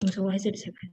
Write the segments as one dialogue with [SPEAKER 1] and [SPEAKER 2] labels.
[SPEAKER 1] So why is it separate?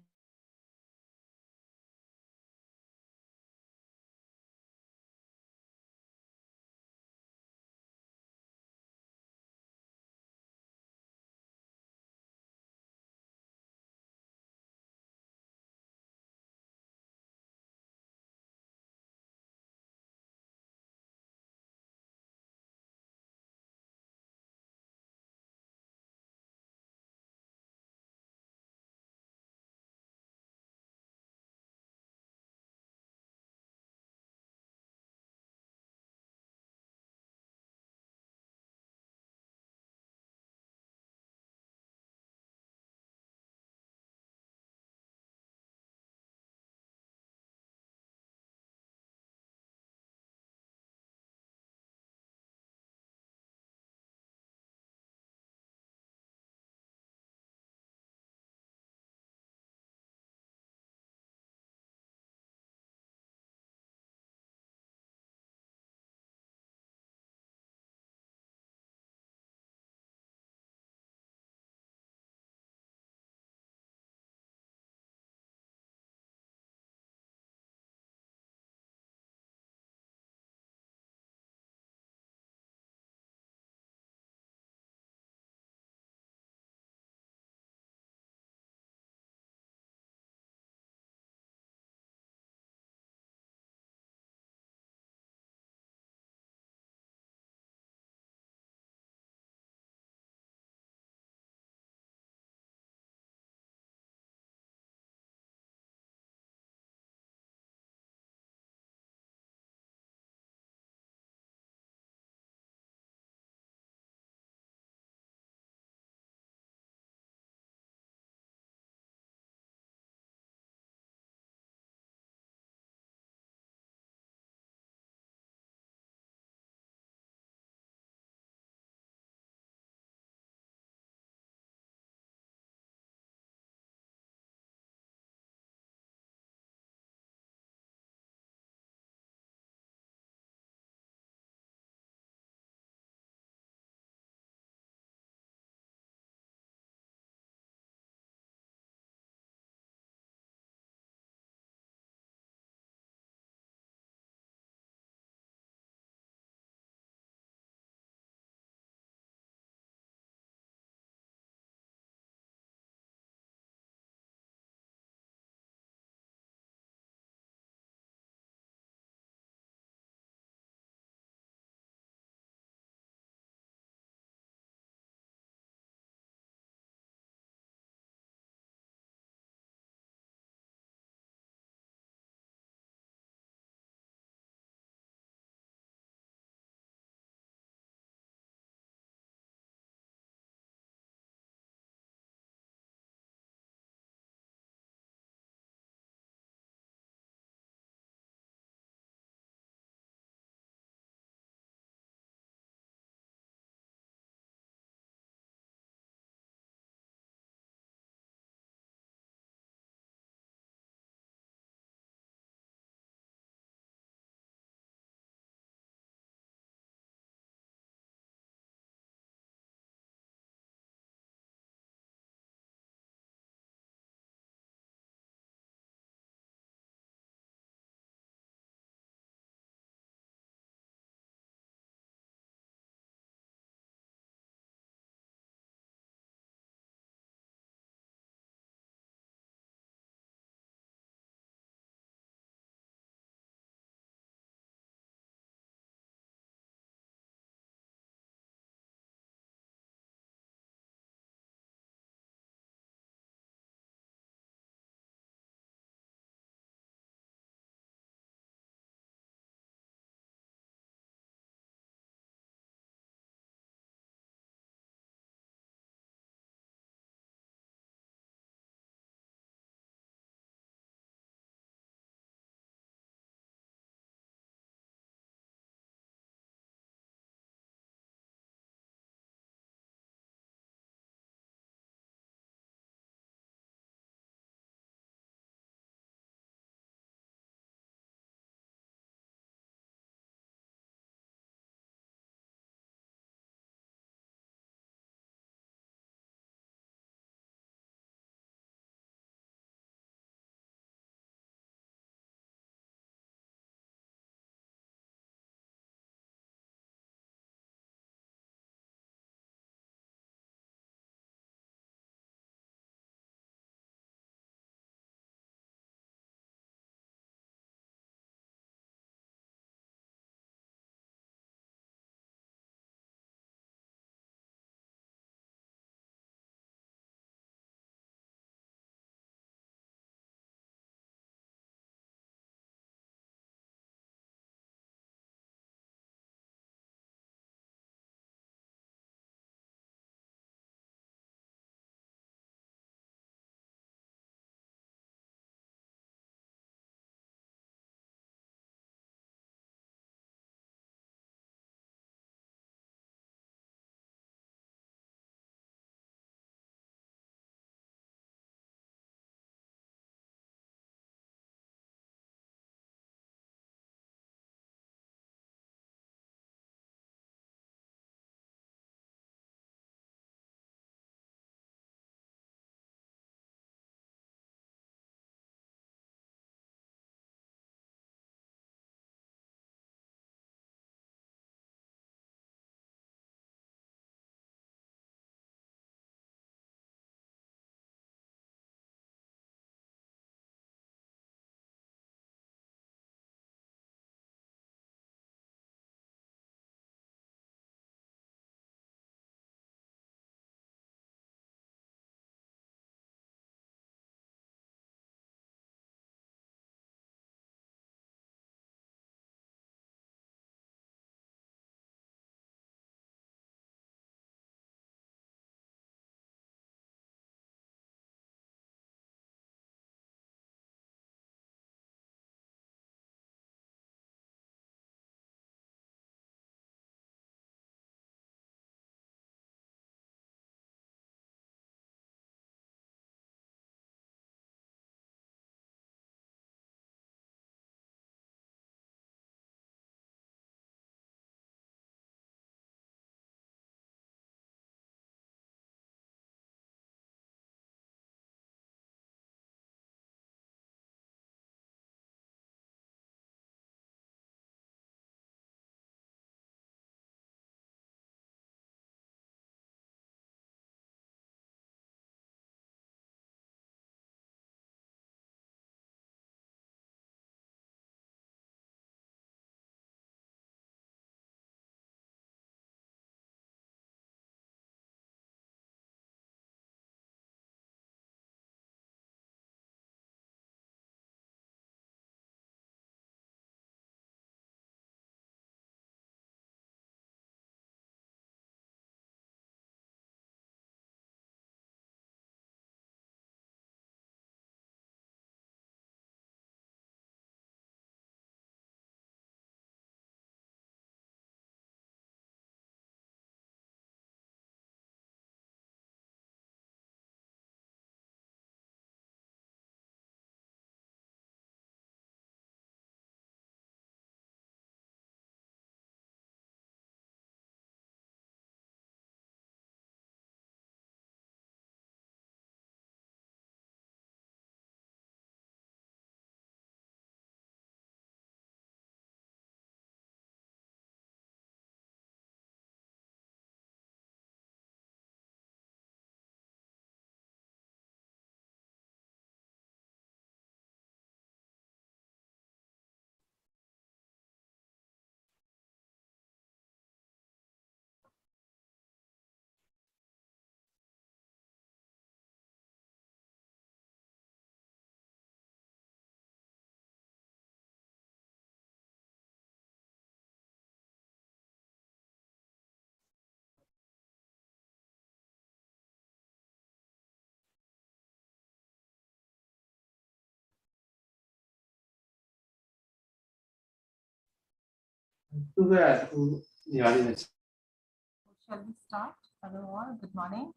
[SPEAKER 1] Shall we start? Hello all, good morning.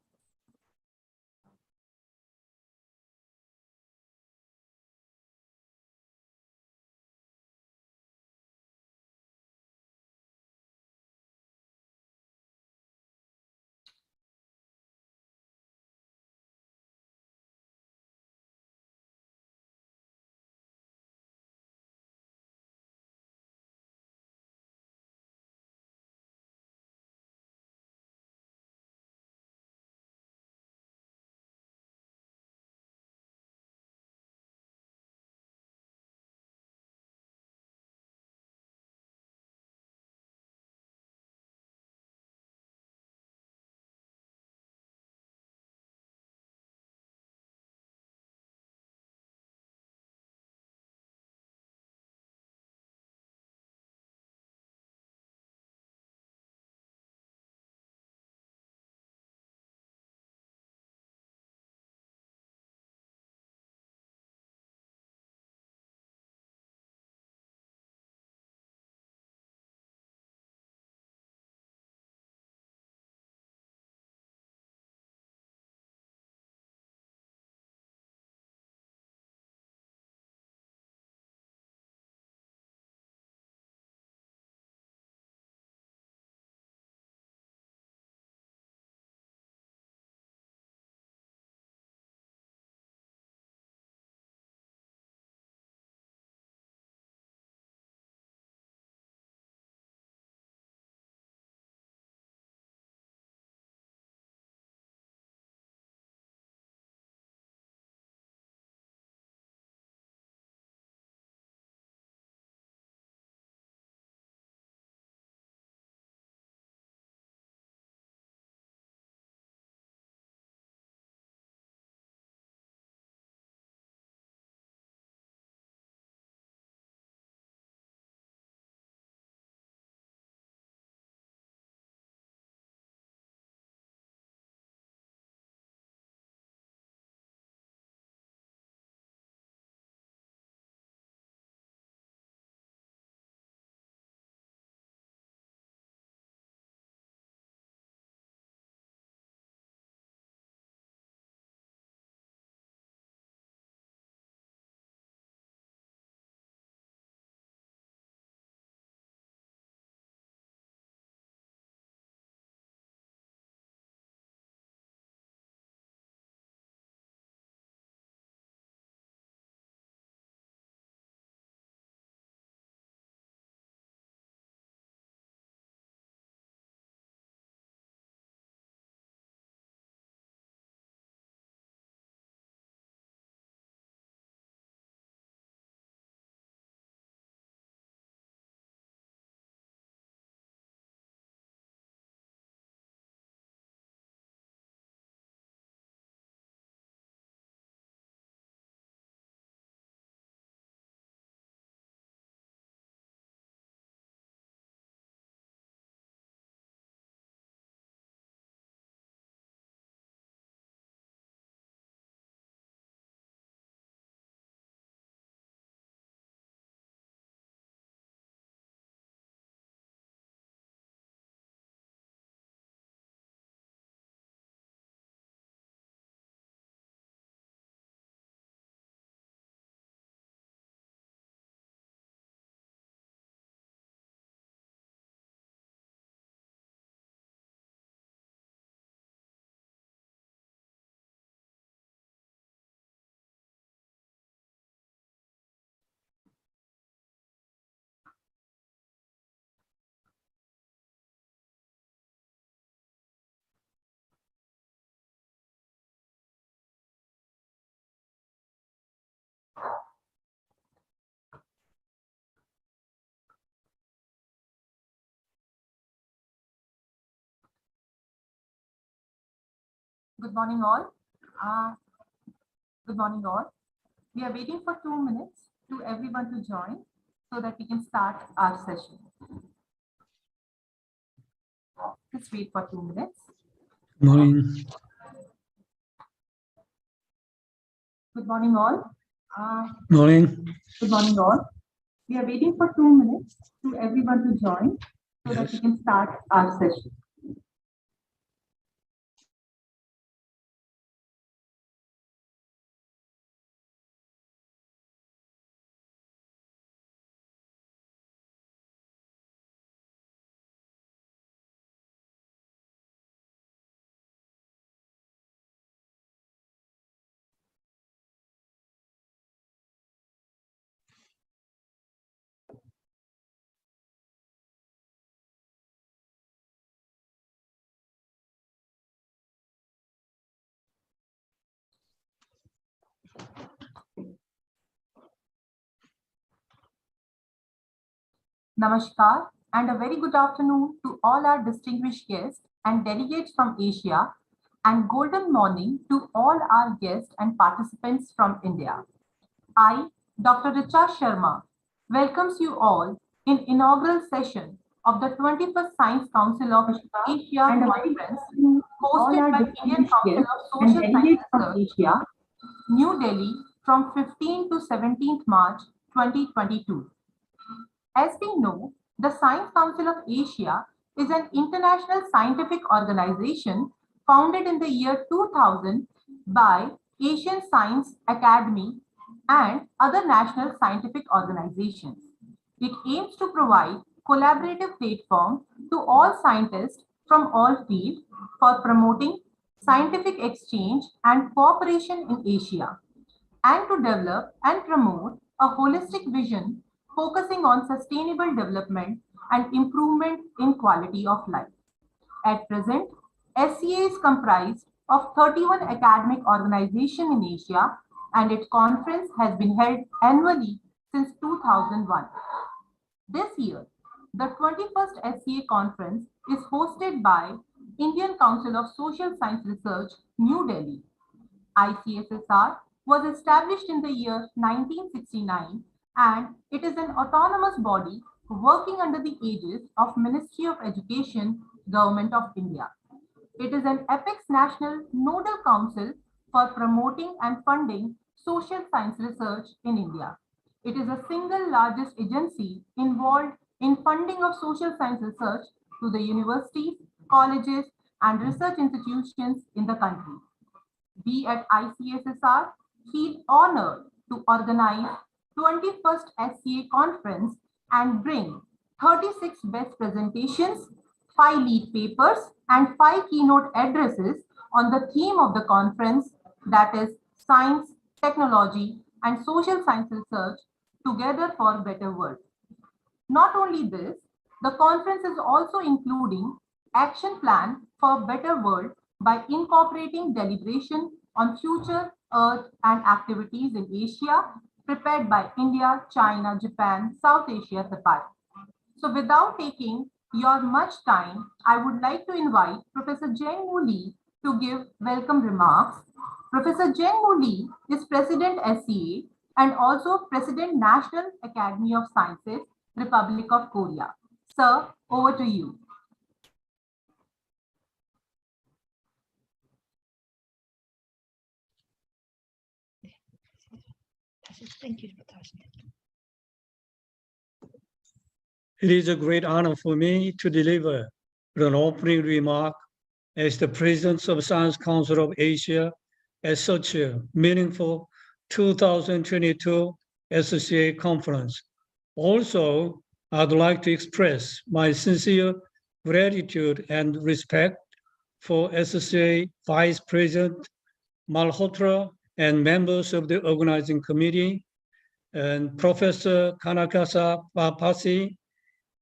[SPEAKER 1] Good morning all. Good morning all. We are waiting for 2 minutes to everyone to join so that we can start our session. Just wait for 2 minutes.
[SPEAKER 2] Morning.
[SPEAKER 1] Good morning all.
[SPEAKER 2] Morning.
[SPEAKER 1] Good morning all. We are waiting for 2 minutes to everyone to join so that we can start our session. Namaskar and a very good afternoon to all our distinguished guests and delegates from Asia, and golden morning to all our guests and participants from India. I, Dr. Richa Sharma, welcomes you all in inaugural session of the 21st Science Council of Asia and Conference hosted by Indian Council of Social Sciences from Asia, New Delhi from 15 to 17th March 2022. As we know, the Science Council of Asia is an international scientific organization founded in the year 2000 by Asian Science Academy and other national scientific organizations. It aims to provide collaborative platform to all scientists from all fields for promoting scientific exchange and cooperation in Asia, and to develop and promote a holistic vision focusing on sustainable development and improvement in quality of life. At present, SCA is comprised of 31 academic organizations in Asia, and its conference has been held annually since 2001. This year, the 21st SCA conference is hosted by Indian Council of Social Science Research, New Delhi. ICSSR was established in the year 1969, and it is an autonomous body working under the aegis of Ministry of Education, Government of India. It is an apex national nodal council for promoting and funding social science research in India. It is the single largest agency involved in funding of social science research to the universities, colleges, and research institutions in the country. We at ICSSR feel honored to organize 21st SCA conference and bring 36 best presentations, 5 lead papers, and 5 keynote addresses on the theme of the conference, that is science, technology, and social science research together for a better world. Not only this, the conference is also including action plan for a better world by incorporating deliberation on future Earth and activities in Asia prepared by India, China, Japan, South Asia, Japan. So without taking your much time, I would like to invite Professor Jang-Moo LEE to give welcome remarks. Professor Jang-Moo LEE is President SCA and also President National Academy of Sciences, Republic of Korea. Sir, over to you.
[SPEAKER 2] Thank you. It is a great honor for me to deliver an opening remark as the President of Science Council of Asia at such a meaningful 2022 SCA conference. Also, I'd like to express my sincere gratitude and respect for SCA Vice President Malhotra and members of the organizing committee, and Professor Kanakasa Papasi,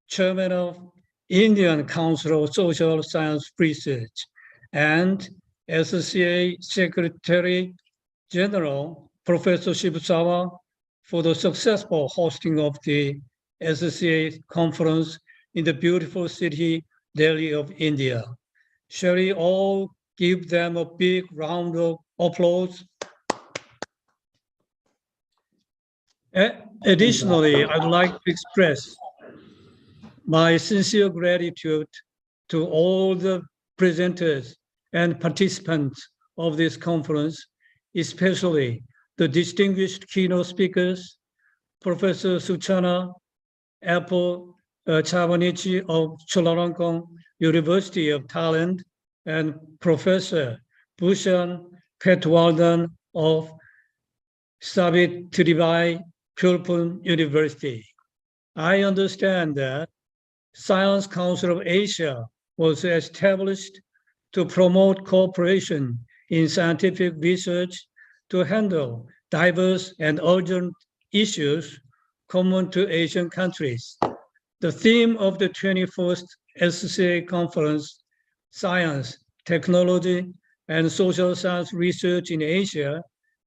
[SPEAKER 2] Chairman of Indian Council of Social Science Research, and SCA Secretary General Professor Shibusawa for the successful hosting of the SCA conference in the beautiful city, Delhi of India. Shall we all give them a big round of applause? Additionally, I'd like to express my sincere gratitude to all the presenters and participants of this conference, especially the distinguished keynote speakers, Professor Suchana Chavanich of Chulalongkorn University of Thailand, and Professor Bhushan Patwardhan of Savitribai Pune University. I understand that Science Council of Asia was established to promote cooperation in scientific research to handle diverse and urgent issues common to Asian countries. The theme of the 21st SCA conference, Science, Technology, and Social Science Research in Asia,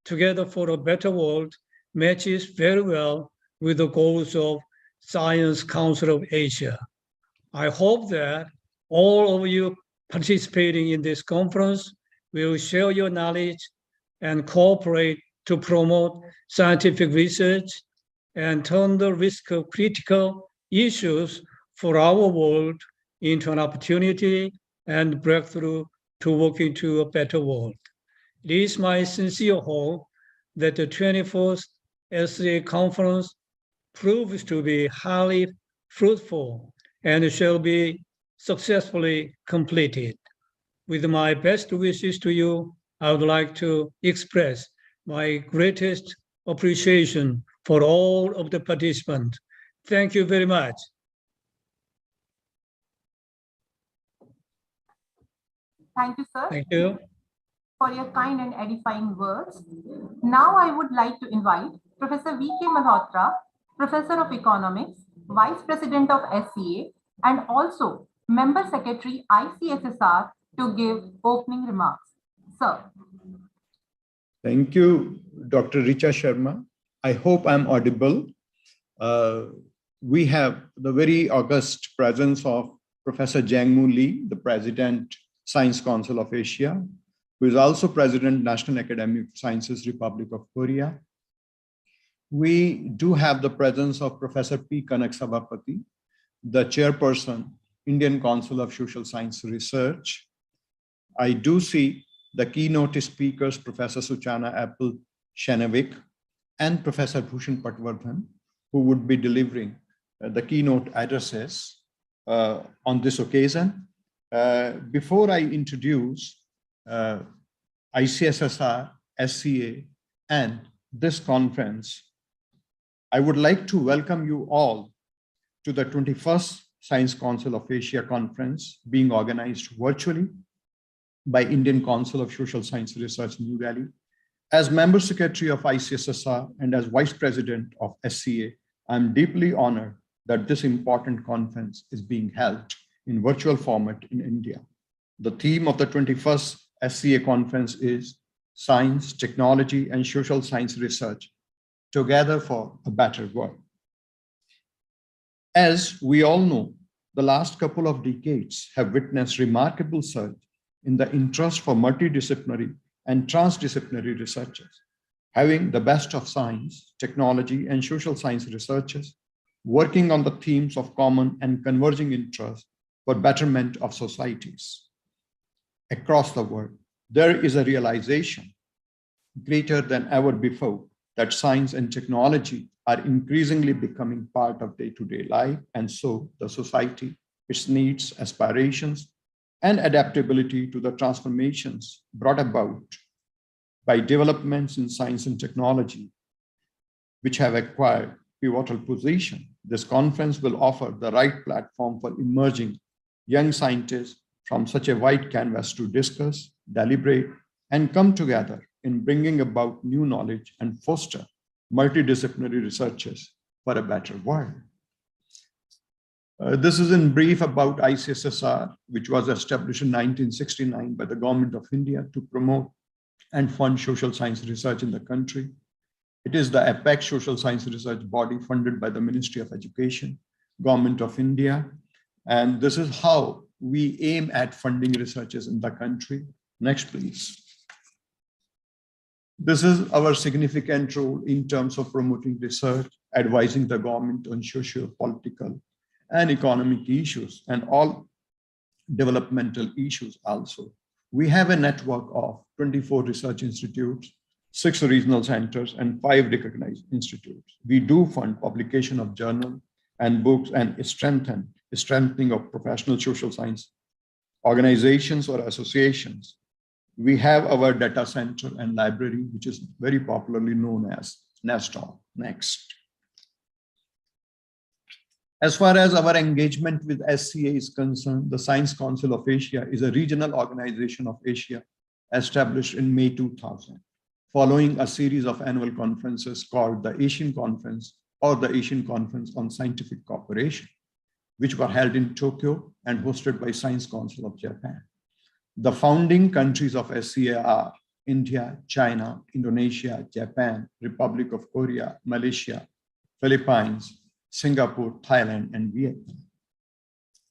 [SPEAKER 2] Together for a Better World, matches very well with the goals of Science Council of Asia. I hope that all of you participating in this conference will share your knowledge and cooperate to promote scientific research and turn the risk of critical issues for our world into an opportunity and breakthrough to work into a better world. It is my sincere hope that the 21st SCA conference proves to be highly fruitful and shall be successfully completed. With my best wishes to you, I would like to express my greatest appreciation for all of the participants. Thank you very much.
[SPEAKER 1] Thank you, sir.
[SPEAKER 2] Thank you.
[SPEAKER 1] For your kind and edifying words. Now I would like to invite Professor K Malhotra, Professor of Economics, Vice President of SCA, and also Member Secretary ICSSR to give opening remarks. Sir.
[SPEAKER 3] Thank you, Dr. Richa Sharma. I hope I'm audible. We have the very august presence of Professor Jang-Moo LEE, the President, Science Council of Asia, who is also President, National Academy of Sciences, Republic of Korea. We do have the presence of Professor P. Kanak Sabapati, the Chairperson, Indian Council of Social Science Research. I do see the keynote speakers, Professor Suchana Apple Shanavik and Professor Bhushan Patwardhan, who would be delivering the keynote addresses on this occasion. Before I introduce ICSSR, SCA, and this conference, I would like to welcome you all to the 21st Science Council of Asia conference being organized virtually by Indian Council of Social Science Research, New Delhi. As Member Secretary of ICSSR and as Vice President of SCA, I'm deeply honored that this important conference is being held in virtual format in India. The theme of the 21st SCA conference is Science, Technology, and Social Science Research, Together for a Better World. As we all know, the last couple of decades have witnessed remarkable surge in the interest for multidisciplinary and transdisciplinary researchers, having the best of science, technology, and social science researchers working on the themes of common and converging interest for betterment of societies. Across the world, there is a realization greater than ever before that science and technology are increasingly becoming part of day-to-day life, and so the society, its needs, aspirations, and adaptability to the transformations brought about by developments in science and technology, which have acquired pivotal position. This conference will offer the right platform for emerging young scientists from such a wide canvas to discuss, deliberate, and come together in bringing about new knowledge and foster multidisciplinary researches for a better world. This is in brief about ICSSR, which was established in 1969 by the Government of India to promote and fund social science research in the country. It is the apex social science research body funded by the Ministry of Education, Government of India. And this is how we aim at funding researchers in the country. Next, please. This is our significant role in terms of promoting research, advising the government on socio-political and economic issues and all developmental issues also. We have a network of 24 research institutes, 6 regional centers, and 5 recognized institutes. We do fund publication of journals and books and strengthening of professional social science organizations or associations. We have our data center and library, which is very popularly known as NESTOL. Next. As far as our engagement with SCA is concerned, the Science Council of Asia is a regional organization of Asia established in May 2000, following a series of annual conferences called the Asian Conference or the Asian Conference on Scientific Cooperation, which were held in Tokyo and hosted by Science Council of Japan. The founding countries of SCA are India, China, Indonesia, Japan, Republic of Korea, Malaysia, Philippines, Singapore, Thailand, and Vietnam.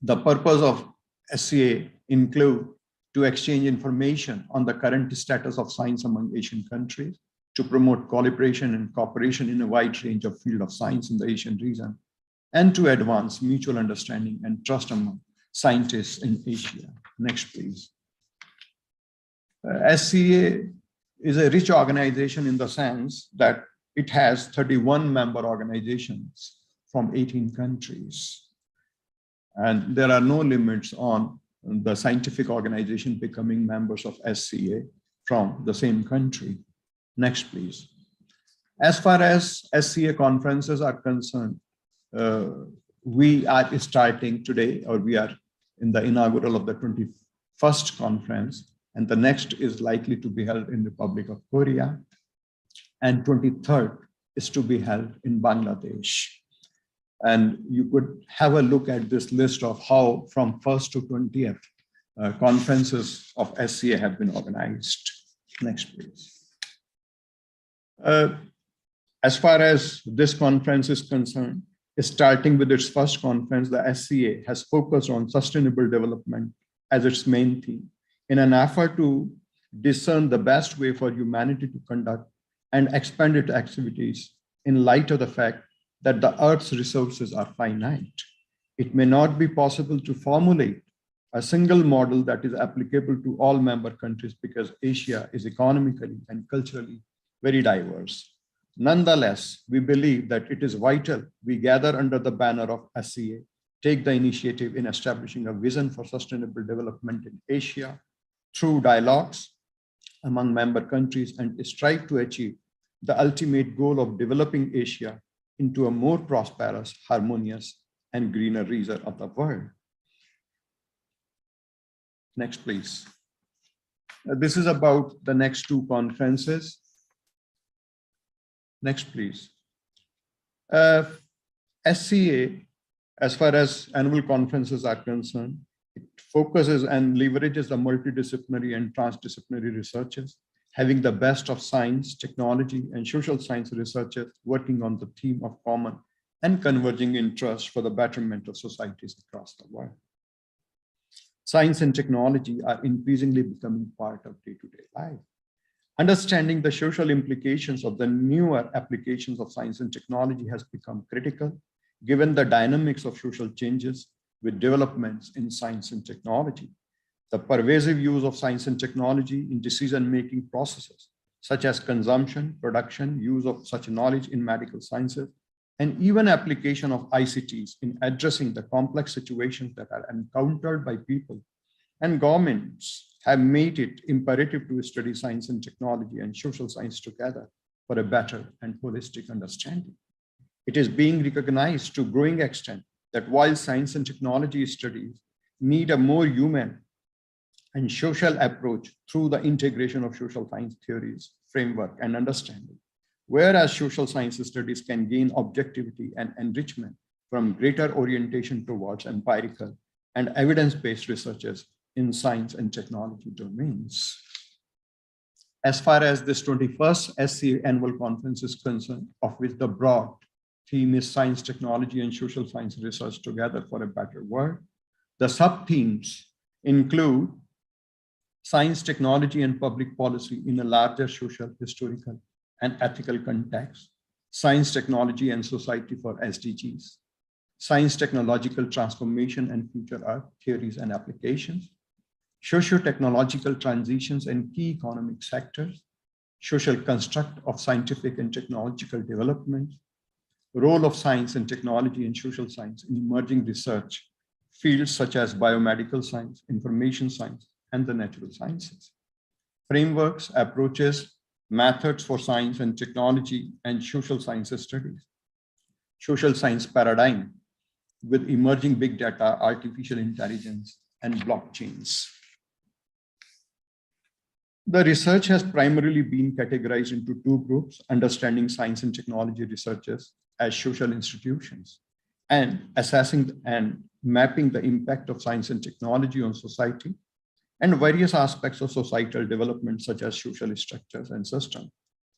[SPEAKER 3] The purpose of SCA include to exchange information on the current status of science among Asian countries, to promote collaboration and cooperation in a wide range of fields of science in the Asian region, and to advance mutual understanding and trust among scientists in Asia. Next, please. SCA is a rich organization in the sense that it has 31 member organizations from 18 countries. And there are no limits on the scientific organization becoming members of SCA from the same country. Next, please. As far as SCA conferences are concerned, we are starting today, or we are in the inaugural of the 21st conference, and the next is likely to be held in the Republic of Korea, and 23rd is to be held in Bangladesh. And you could have a look at this list of how from 1st to 20th conferences of SCA have been organized. Next, please. As far as this conference is concerned, starting with its first conference, the SCA has focused on sustainable development as its main theme in an effort to discern the best way for humanity to conduct and expand its activities in light of the fact that the Earth's resources are finite. It may not be possible to formulate a single model that is applicable to all member countries because Asia is economically and culturally very diverse. Nonetheless, we believe that it is vital we gather under the banner of SCA, take the initiative in establishing a vision for sustainable development in Asia through dialogues among member countries and strive to achieve the ultimate goal of developing Asia into a more prosperous, harmonious, and greener region of the world. Next, please. This is about the next two conferences. Next, please. SCA, as far as annual conferences are concerned, it focuses and leverages the multidisciplinary and transdisciplinary researchers, having the best of science, technology, and social science researchers working on the theme of common and converging interests for the betterment of societies across the world. Science and technology are increasingly becoming part of day-to-day life. Understanding the social implications of the newer applications of science and technology has become critical, given the dynamics of social changes with developments in science and technology. The pervasive use of science and technology in decision-making processes, such as consumption, production, use of such knowledge in medical sciences, and even application of ICTs in addressing the complex situations that are encountered by people and governments have made it imperative to study science and technology and social science together for a better and holistic understanding. It is being recognized to a growing extent that while science and technology studies need a more human and social approach through the integration of social science theories, framework, and understanding, whereas social science studies can gain objectivity and enrichment from greater orientation towards empirical and evidence-based researches in science and technology domains. As far as this 21st SCA annual conference is concerned, of which the broad theme is science, technology, and social science research together for a better world, the sub-themes include science, technology, and public policy in a larger social, historical, and ethical context, science, technology, and society for SDGs, science, technological transformation and future Earth theories and applications, socio-technological transitions and key economic sectors, social construct of scientific and technological development, role of science and technology and social science in emerging research fields such as biomedical science, information science, and the natural sciences. Frameworks, approaches, methods for science and technology and social sciences studies. Social science paradigm with emerging big data, artificial intelligence, and blockchains. The research has primarily been categorized into two groups: understanding science and technology researchers as social institutions, and assessing and mapping the impact of science and technology on society and various aspects of societal development, such as social structures and systems,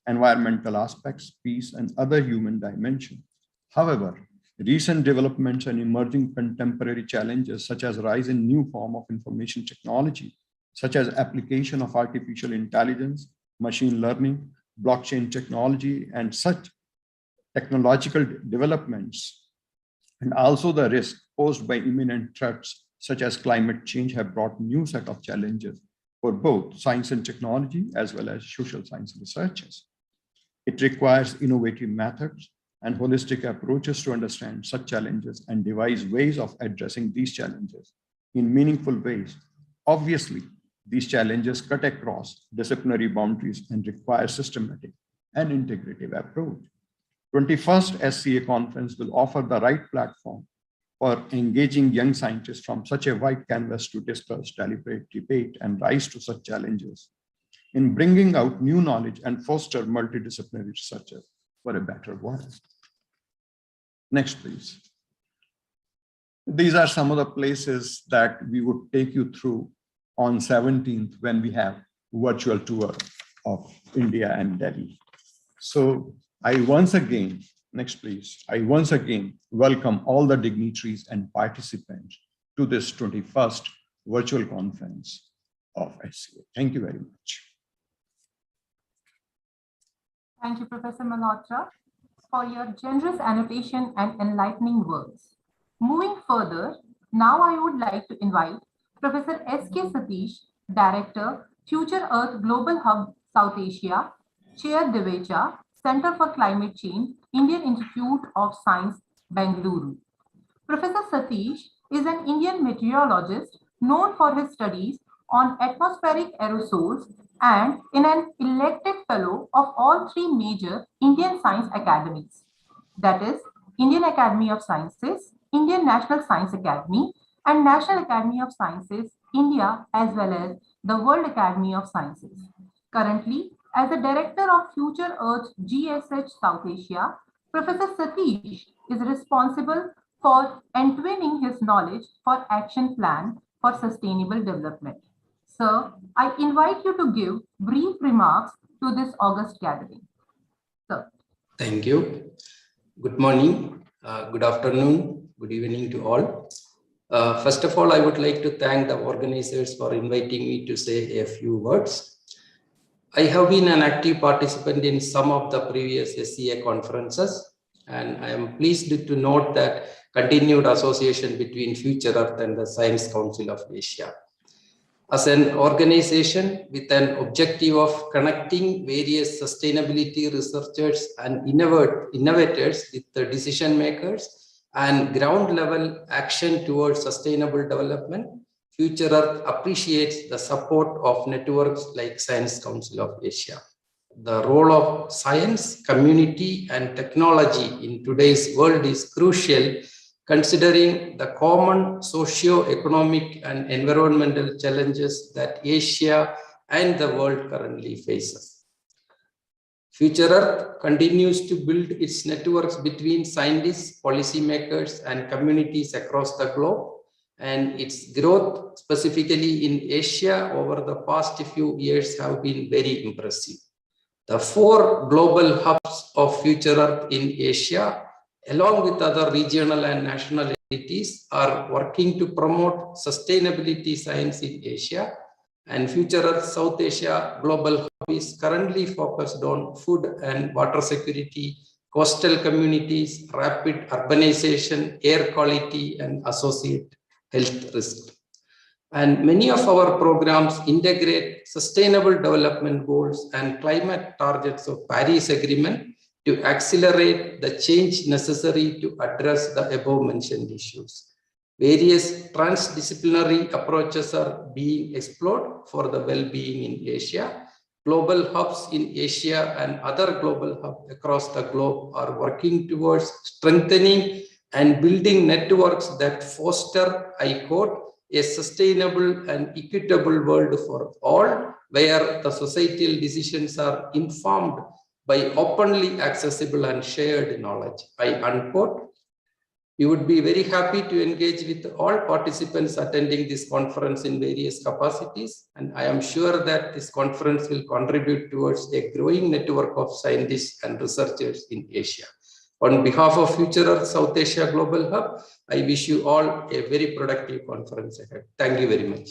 [SPEAKER 3] environmental aspects, peace, and other human dimensions. However, recent developments and emerging contemporary challenges, such as rise in new form of information technology, such as application of artificial intelligence, machine learning, blockchain technology, and such technological developments, and also the risk posed by imminent threats such as climate change, have brought new set of challenges for both science and technology as well as social science researchers. It requires innovative methods and holistic approaches to understand such challenges and devise ways of addressing these challenges in meaningful ways. Obviously, these challenges cut across disciplinary boundaries and require systematic and integrative approach. 21st SCA conference will offer the right platform for engaging young scientists from such a wide canvas to discuss, deliberate, debate, and rise to such challenges in bringing out new knowledge and foster multidisciplinary researchers for a better world. Next, please. These are some of the places that we would take you through on 17th when we have virtual tour of India and Delhi. So I once again, next please, I once again welcome all the dignitaries and participants to this 21st virtual conference of SCA. Thank you very much.
[SPEAKER 1] Thank you, Professor Malhotra, for your generous annotation and enlightening words. Moving further, now I would like to invite Professor S.K. Satheesh, Director, Future Earth Global Hub South Asia, Chair Divecha, Center for Climate Change, Indian Institute of Science, Bengaluru. Professor Satheesh is an Indian meteorologist known for his studies on atmospheric aerosols and in an elected fellow of all three major Indian science academies, that is, Indian Academy of Sciences, Indian National Science Academy, and National Academy of Sciences, India, as well as the World Academy of Sciences. Currently, as the Director of Future Earth GSH South Asia, Professor Satheesh is responsible for entwining his knowledge for action plan for sustainable development. Sir, I invite you to give brief remarks to this August gathering. Sir.
[SPEAKER 4] Thank you. Good morning, good afternoon, good evening to all. First of all, I would like to thank the organizers for inviting me to say a few words. I have been an active participant in some of the previous SCA conferences, and I am pleased to note that continued association between Future Earth and the Science Council of Asia. As an organization with an objective of connecting various sustainability researchers and innovators with the decision makers and ground level action towards sustainable development, Future Earth appreciates the support of networks like Science Council of Asia. The role of science, community, and technology in today's world is crucial, considering the common socio-economic and environmental challenges that Asia and the world currently faces. Future Earth continues to build its networks between scientists, policymakers, and communities across the globe, and its growth, specifically in Asia over the past few years, have been very impressive. The 4 global hubs of Future Earth in Asia, along with other regional and national entities, are working to promote sustainability science in Asia, and Future Earth South Asia Global Hub is currently focused on food and water security, coastal communities, rapid urbanization, air quality, and associated health risk. And many of our programs integrate sustainable development goals and climate targets of Paris Agreement to accelerate the change necessary to address the above mentioned issues. Various transdisciplinary approaches are being explored for the well-being in Asia. Global hubs in Asia and other global hubs across the globe are working towards strengthening and building networks that foster, I quote, a sustainable and equitable world for all, where the societal decisions are informed by openly accessible and shared knowledge, I unquote. We would be very happy to engage with all participants attending this conference in various capacities, and I am sure that this conference will contribute towards a growing network of scientists and researchers in Asia. On behalf of Future Earth South Asia Global Hub, I wish you all a very productive conference ahead. Thank you very much.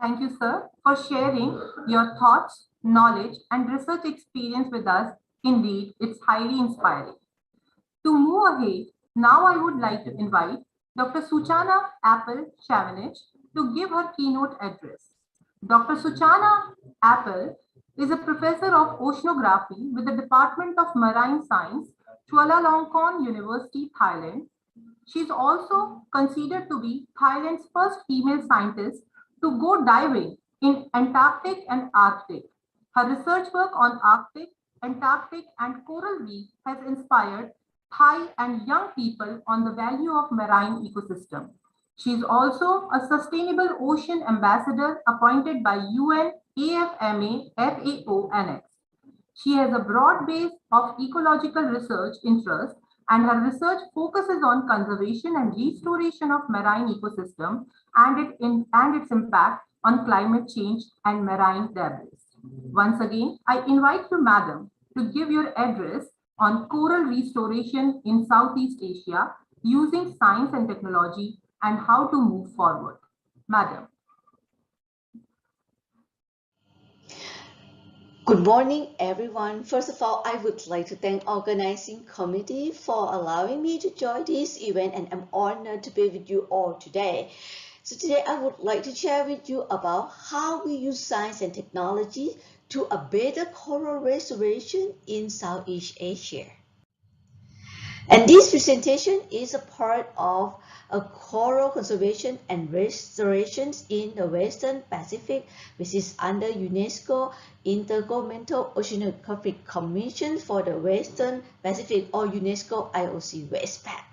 [SPEAKER 1] Thank you, sir, for sharing your thoughts, knowledge, and research experience with us. Indeed, it's highly inspiring. To move ahead, now I would like to invite Dr. Suchana Chavenich to give her keynote address. Dr. Suchana is a professor of oceanography with the Department of Marine Science, Chulalongkorn University, Thailand. She is also considered to be Thailand's first female scientist to go diving in Antarctic and Arctic. Her research work on Arctic, Antarctic, and coral reef has inspired Thai and young people on the value of marine ecosystem. She is also a Sustainable Ocean Ambassador appointed by UN AFMA FAO Annex. She has a broad base of ecological research interest, and her research focuses on conservation and restoration of marine ecosystem and its impact on climate change and marine debris. Once again, I invite you, Madam, to give your address on coral restoration in Southeast Asia using science and technology and how to move forward. Madam.
[SPEAKER 5] Good morning, everyone. First of all, I would like to thank organizing committee for allowing me to join this event, and I'm honored to be with you all today. So today I would like to share with you about how we use science and technology to a better coral restoration in Southeast Asia. And this presentation is a part of a coral conservation and restorations in the Western Pacific, which is under UNESCO Intergovernmental Oceanographic Commission for the Western Pacific, or UNESCO IOC WESTPAC.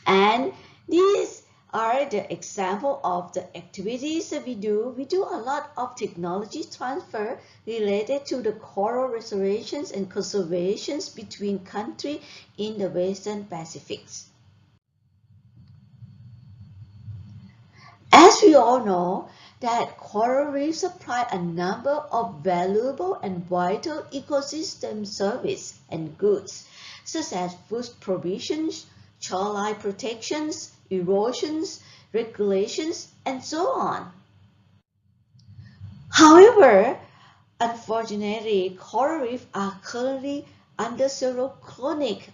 [SPEAKER 5] And these are the example of the activities that we do. We do a lot of technology transfer related to the coral restorations and conservations between countries in the Western Pacific. As we all know, that coral reefs supply a number of valuable and vital ecosystem services and goods, such as food provisions, shoreline protections, erosions, regulations, and so on. However, unfortunately, coral reefs are currently under several chronic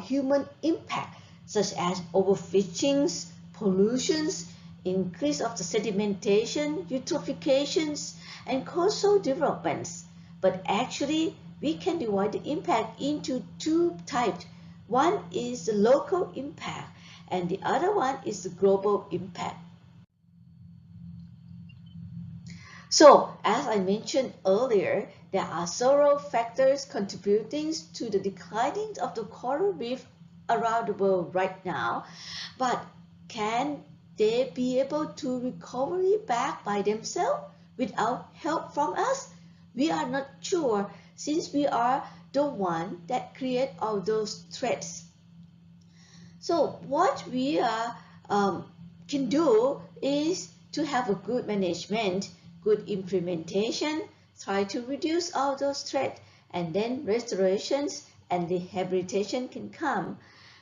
[SPEAKER 5] human impacts, such as overfishing, pollutions, increase of the sedimentation, eutrophications, and coastal developments. But actually, we can divide the impact into two types. One is the local impact, and the other one is the global impact. So, as I mentioned earlier, there are several factors contributing to the declining of the coral reef around the world right now, but can they be able to recover back by themselves without help from us? We are not sure, since we are the one that create all those threats. So what we can do is to have a good management, good implementation, try to reduce all those threats, and then restorations and rehabilitation can come.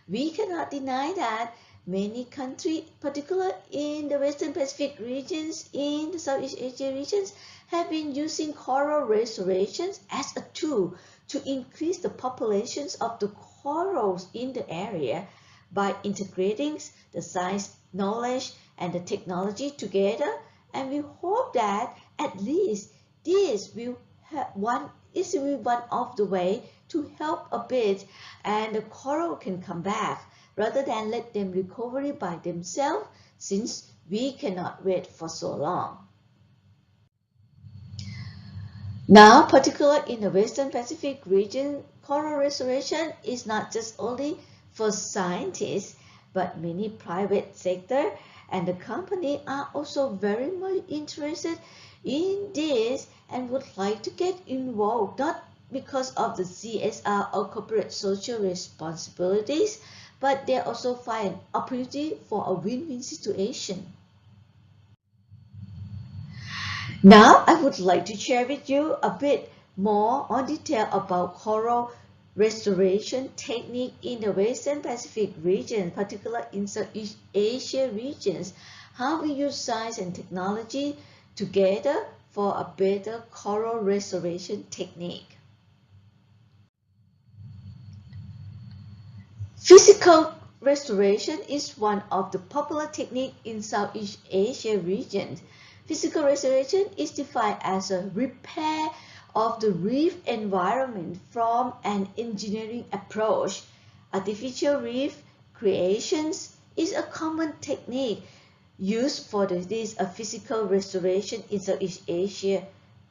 [SPEAKER 5] We cannot deny that many countries, particularly in the Western Pacific regions, in the Southeast Asia regions, have been using coral restorations as a tool to increase the populations of the corals in the area by integrating the science, knowledge, and the technology together. And we hope that at least this will one of the way to help a bit, and the coral can come back rather than let them recover by themselves, since we cannot wait for so long. Now, particularly in the Western Pacific region, coral restoration is not just only for scientists, but many private sector and the company are also very much interested in this and would like to get involved, not because of the CSR or corporate social responsibilities, but they also find an opportunity for a win-win situation. Now, I would like to share with you a bit more on detail about coral restoration technique in the Western Pacific region, particularly in Southeast Asia regions, how we use science and technology together for a better coral restoration technique. Physical restoration is one of the popular techniques in Southeast Asia region. Physical restoration is defined as a repair of the reef environment from an engineering approach. Artificial reef creations is a common technique used for this physical restoration in Southeast Asia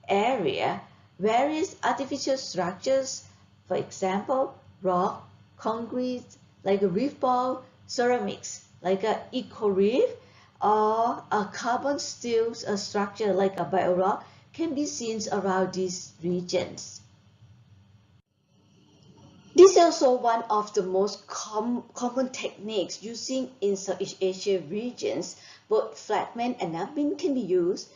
[SPEAKER 5] area. Various artificial structures, for example, rock, concrete, like a reef ball, ceramics, like a eco reef, or a carbon steel structure like a biorock, can be seen around these regions. This is also one of the most common techniques using in Southeast Asia regions. Both fragment and nubbing can be used.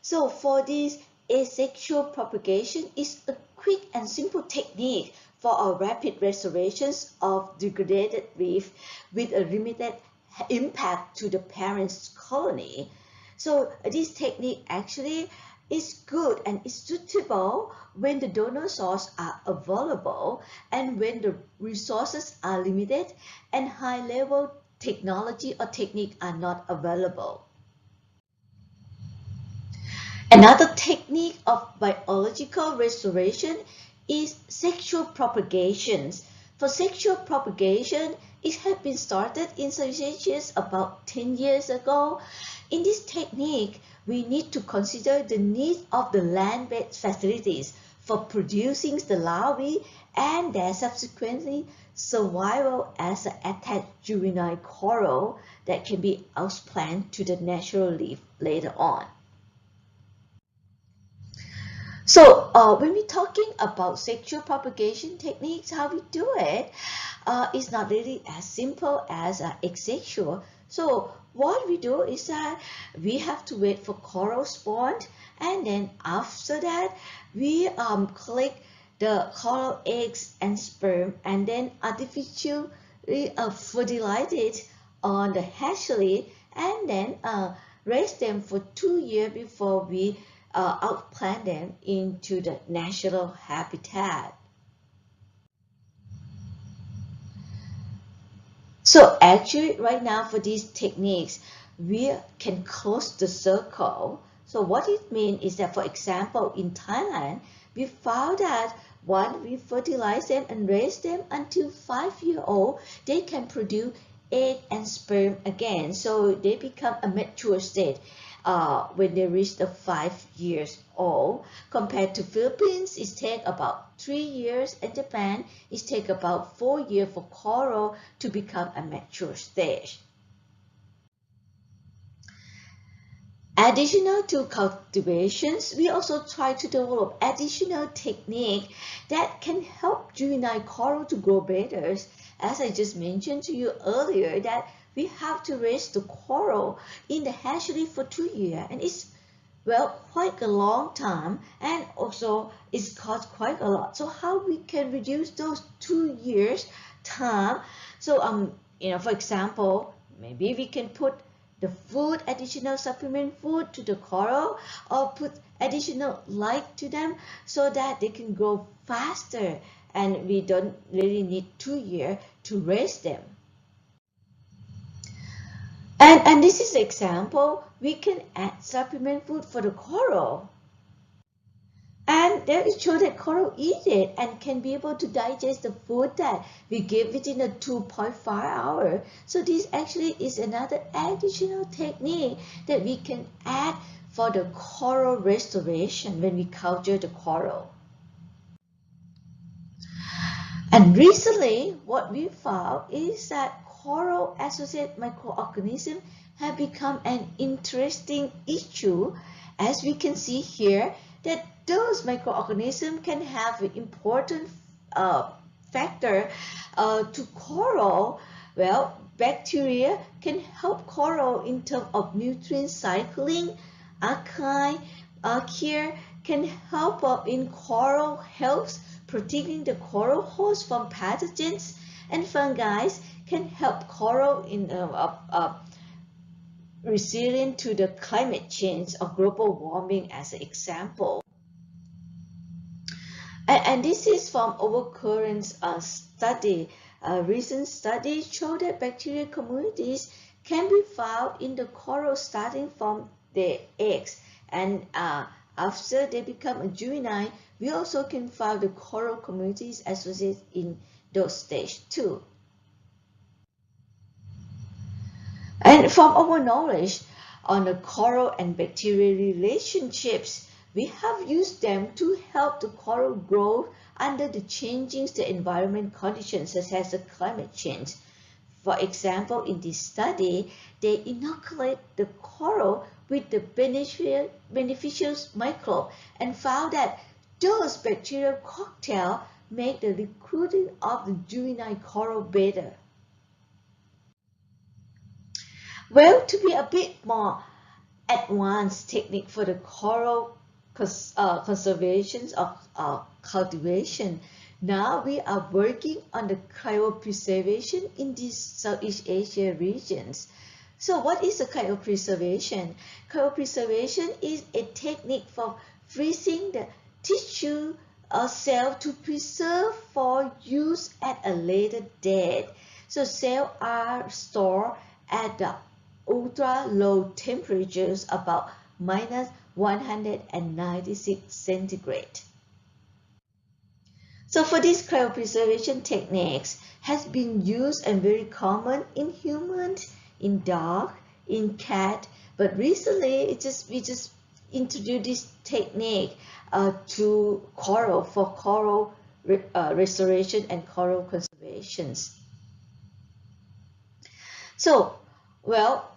[SPEAKER 5] So for this, asexual propagation is a quick and simple technique for a rapid restorations of degraded reef with a limited impact to the parent colony. So this technique actually is good and is suitable when the donor sources are available and when the resources are limited and high-level technology or technique are not available. Another technique of biological restoration is sexual propagation. For sexual propagation, it had been started in Southeast Asia about 10 years ago. In this technique, we need to consider the needs of the land-based facilities for producing the larvae and their subsequently survival as an attached juvenile coral that can be outplanted to the natural reef later on. So when we're talking about sexual propagation techniques, how we do it, it's not really as simple as asexual. So what we do is that we have to wait for coral spawn, and then after that we collect the coral eggs and sperm and then artificially fertilize it on the hatchery and then raise them for 2 years before we outplant them into the natural habitat. So actually right now for these techniques, we can close the circle. So what it means is that, for example, in Thailand, we found that once we fertilize them and raise them until 5 years old, they can produce egg and sperm again. So they become a mature state when they reach the 5 years old. Compared to Philippines, it takes about 3 years, and Japan, it takes about 4 years for coral to become a mature stage. Additional to cultivations, we also try to develop additional technique that can help juvenile coral to grow better. As I just mentioned to you earlier, that we have to raise the coral in the hatchery for 2 years, and it's quite a long time, and also it's cost quite a lot. So how we can reduce those 2 years time? So for example, maybe we can put the food, additional supplement food to the coral, or put additional light to them so that they can grow faster, and we don't really need 2 years to raise them. And this is an example. We can add supplement food for the coral. And there it shows that coral eat it and can be able to digest the food that we give within a 2.5 hours. So this actually is another additional technique that we can add for the coral restoration when we culture the coral. And recently, what we found is that coral-associated microorganisms have become an interesting issue, as we can see here that those microorganisms can have an important factor to coral. Well, bacteria can help coral in terms of nutrient cycling. Archaea can help in coral health, protecting the coral host from pathogens, and fungi can help coral in resilient to the climate change or global warming as an example. And this is from Overcurrent's study. A recent study showed that bacterial communities can be found in the coral starting from their eggs, and after they become a juvenile, we also can find the coral communities associated in those stages too. And from our knowledge on the coral and bacterial relationships, we have used them to help the coral grow under the changing the environment conditions such as the climate change. For example, in this study, they inoculate the coral with the beneficial microbe and found that those bacterial cocktail make the recruiting of the juvenile coral better. Well, to be a bit more advanced technique for the coral conservation of cultivation, now we are working on the cryopreservation in these Southeast Asia regions. So what is the cryopreservation? Cryopreservation is a technique for freezing the tissue or cell to preserve for use at a later date. So cells are stored at the ultra low temperatures, about minus 196 centigrade. So for these cryopreservation techniques has been used and very common in humans, in dog, in cat, but recently we just introduced this technique to coral for coral restoration and coral conservations. So, well,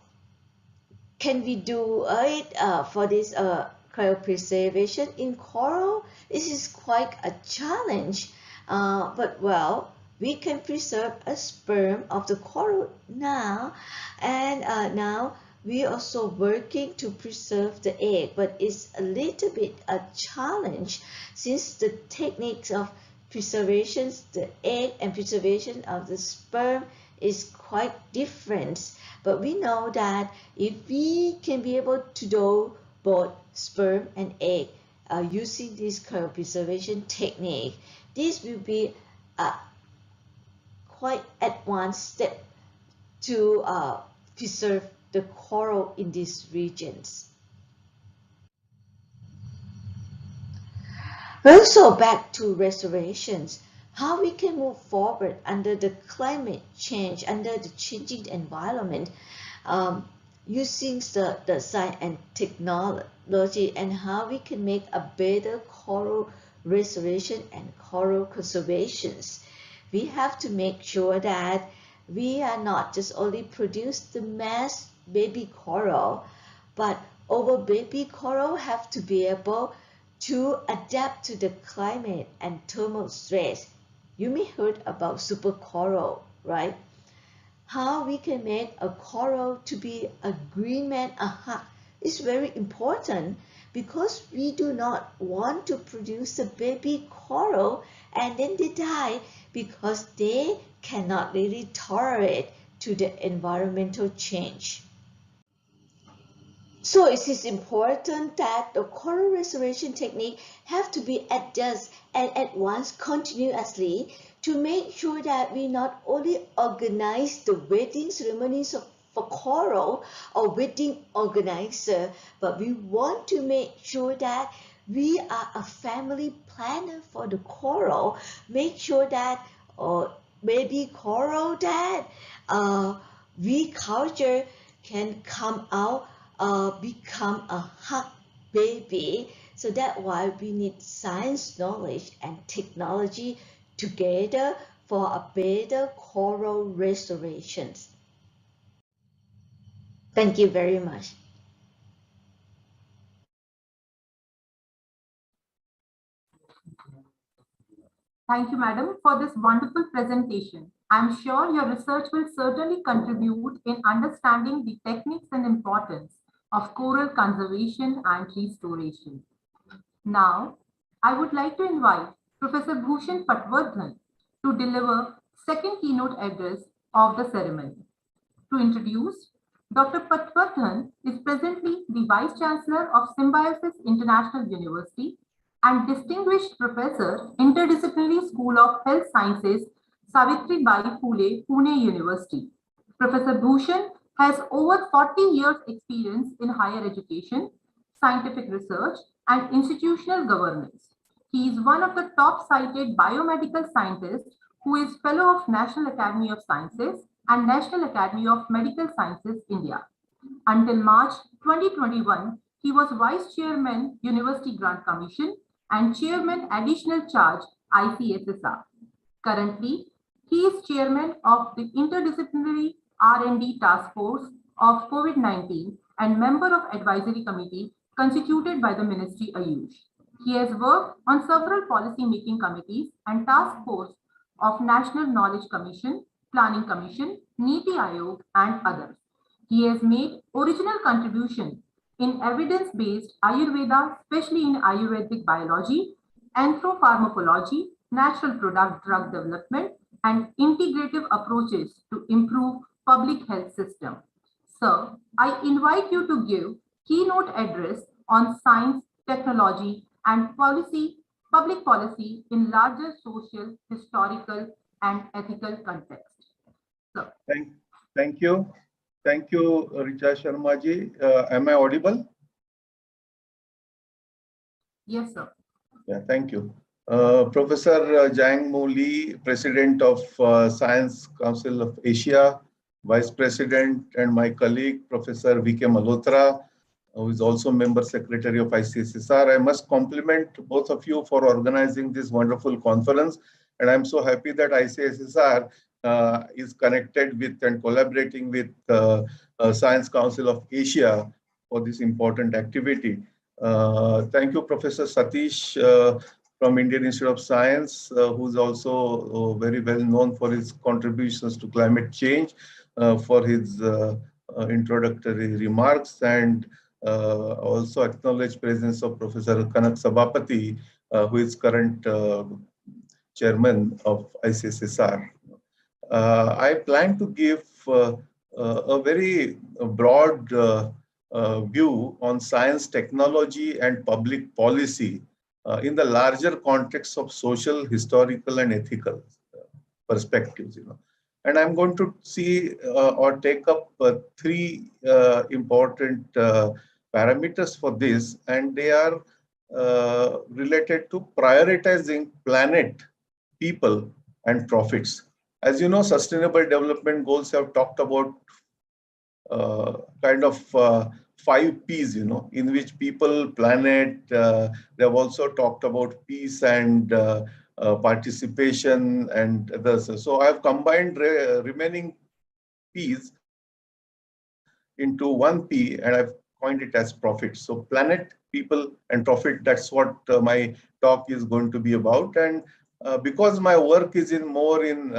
[SPEAKER 5] can we do it for this cryopreservation in coral? This is quite a challenge, but well, we can preserve a sperm of the coral now, and now we are also working to preserve the egg, but it's a little bit a challenge since the techniques of preservation, the egg and preservation of the sperm is quite different. But we know that if we can be able to do both sperm and egg using this cryopreservation technique, this will be a quite advanced step to preserve the coral in these regions. Also, back to restorations, how we can move forward under the climate change, under the changing environment, using the science and technology, and how we can make a better coral restoration and coral conservations. We have to make sure that we are not just only produce the mass baby coral, but our baby coral have to be able to adapt to the climate and thermal stress. You may heard about super coral, right? How we can make a coral to be a green man is very important, because we do not want to produce a baby coral and then they die because they cannot really tolerate to the environmental change. So it is important that the coral restoration technique have to be adjusted and advanced continuously to make sure that we not only organize the wedding ceremonies for coral or wedding organizer, but we want to make sure that we are a family planner for the coral. Make sure that baby coral that we culture can come out, become a hug baby. So that's why we need science knowledge and technology together for a better coral restoration. Thank you very much.
[SPEAKER 1] Thank you, madam, for this wonderful presentation. I'm sure your research will certainly contribute in understanding the techniques and importance of coral conservation and restoration. Now, I would like to invite Professor Bhushan Patwardhan to deliver second keynote address of the ceremony. To introduce, Dr. Patwardhan is presently the Vice Chancellor of Symbiosis International University and Distinguished Professor, Interdisciplinary School of Health Sciences, Savitribai Phule, Pune University. Professor Bhushan has over 40 years experience in higher education, scientific research, and institutional governance. He is one of the top cited biomedical scientists who is Fellow of National Academy of Sciences and National Academy of Medical Sciences, India. Until March 2021, he was Vice Chairman, University Grant Commission and Chairman, Additional Charge, ICSSR. Currently, he is Chairman of the Interdisciplinary R&D Task Force of COVID-19 and member of Advisory Committee constituted by the Ministry Ayush. He has worked on several policy-making committees and task force of National Knowledge Commission, Planning Commission, Niti Aayog, and others. He has made original contribution in evidence-based Ayurveda, especially in Ayurvedic biology, anthropharmacology, natural product drug development, and integrative approaches to improve public health system. Sir, I invite you to give keynote address on science, technology, and public policy in larger social, historical, and ethical context. Sir.
[SPEAKER 6] Thank you. Thank you, Richa Sharma ji. Am I audible?
[SPEAKER 1] Yes, sir.
[SPEAKER 6] Yeah, thank you. Professor Jang-Moo LEE, President of Science Council of Asia, Vice President, and my colleague, Professor K Malhotra, who is also Member Secretary of ICSSR. I must compliment both of you for organizing this wonderful conference. And I'm so happy that ICSSR is connected with and collaborating with Science Council of Asia for this important activity. Thank you, Professor Satheesh from Indian Institute of Science, who's also very well known for his contributions to climate change, for his introductory remarks, and also acknowledge presence of Professor Kanak Sabapati, who is current chairman of ICSSR. I plan to give a very broad view on science, technology, and public policy in the larger context of social, historical, and ethical perspectives. And I'm going to see or take up three important parameters for this, and they are related to prioritizing planet, people, and profits. As you know, Sustainable Development Goals have talked about kind of 5 P's, in which people, planet, they have also talked about peace and participation and others. So I have combined remaining P's into 1 P, and I've coined it as profit. So planet, people, and profit, that's what my talk is going to be about. And because my work is more in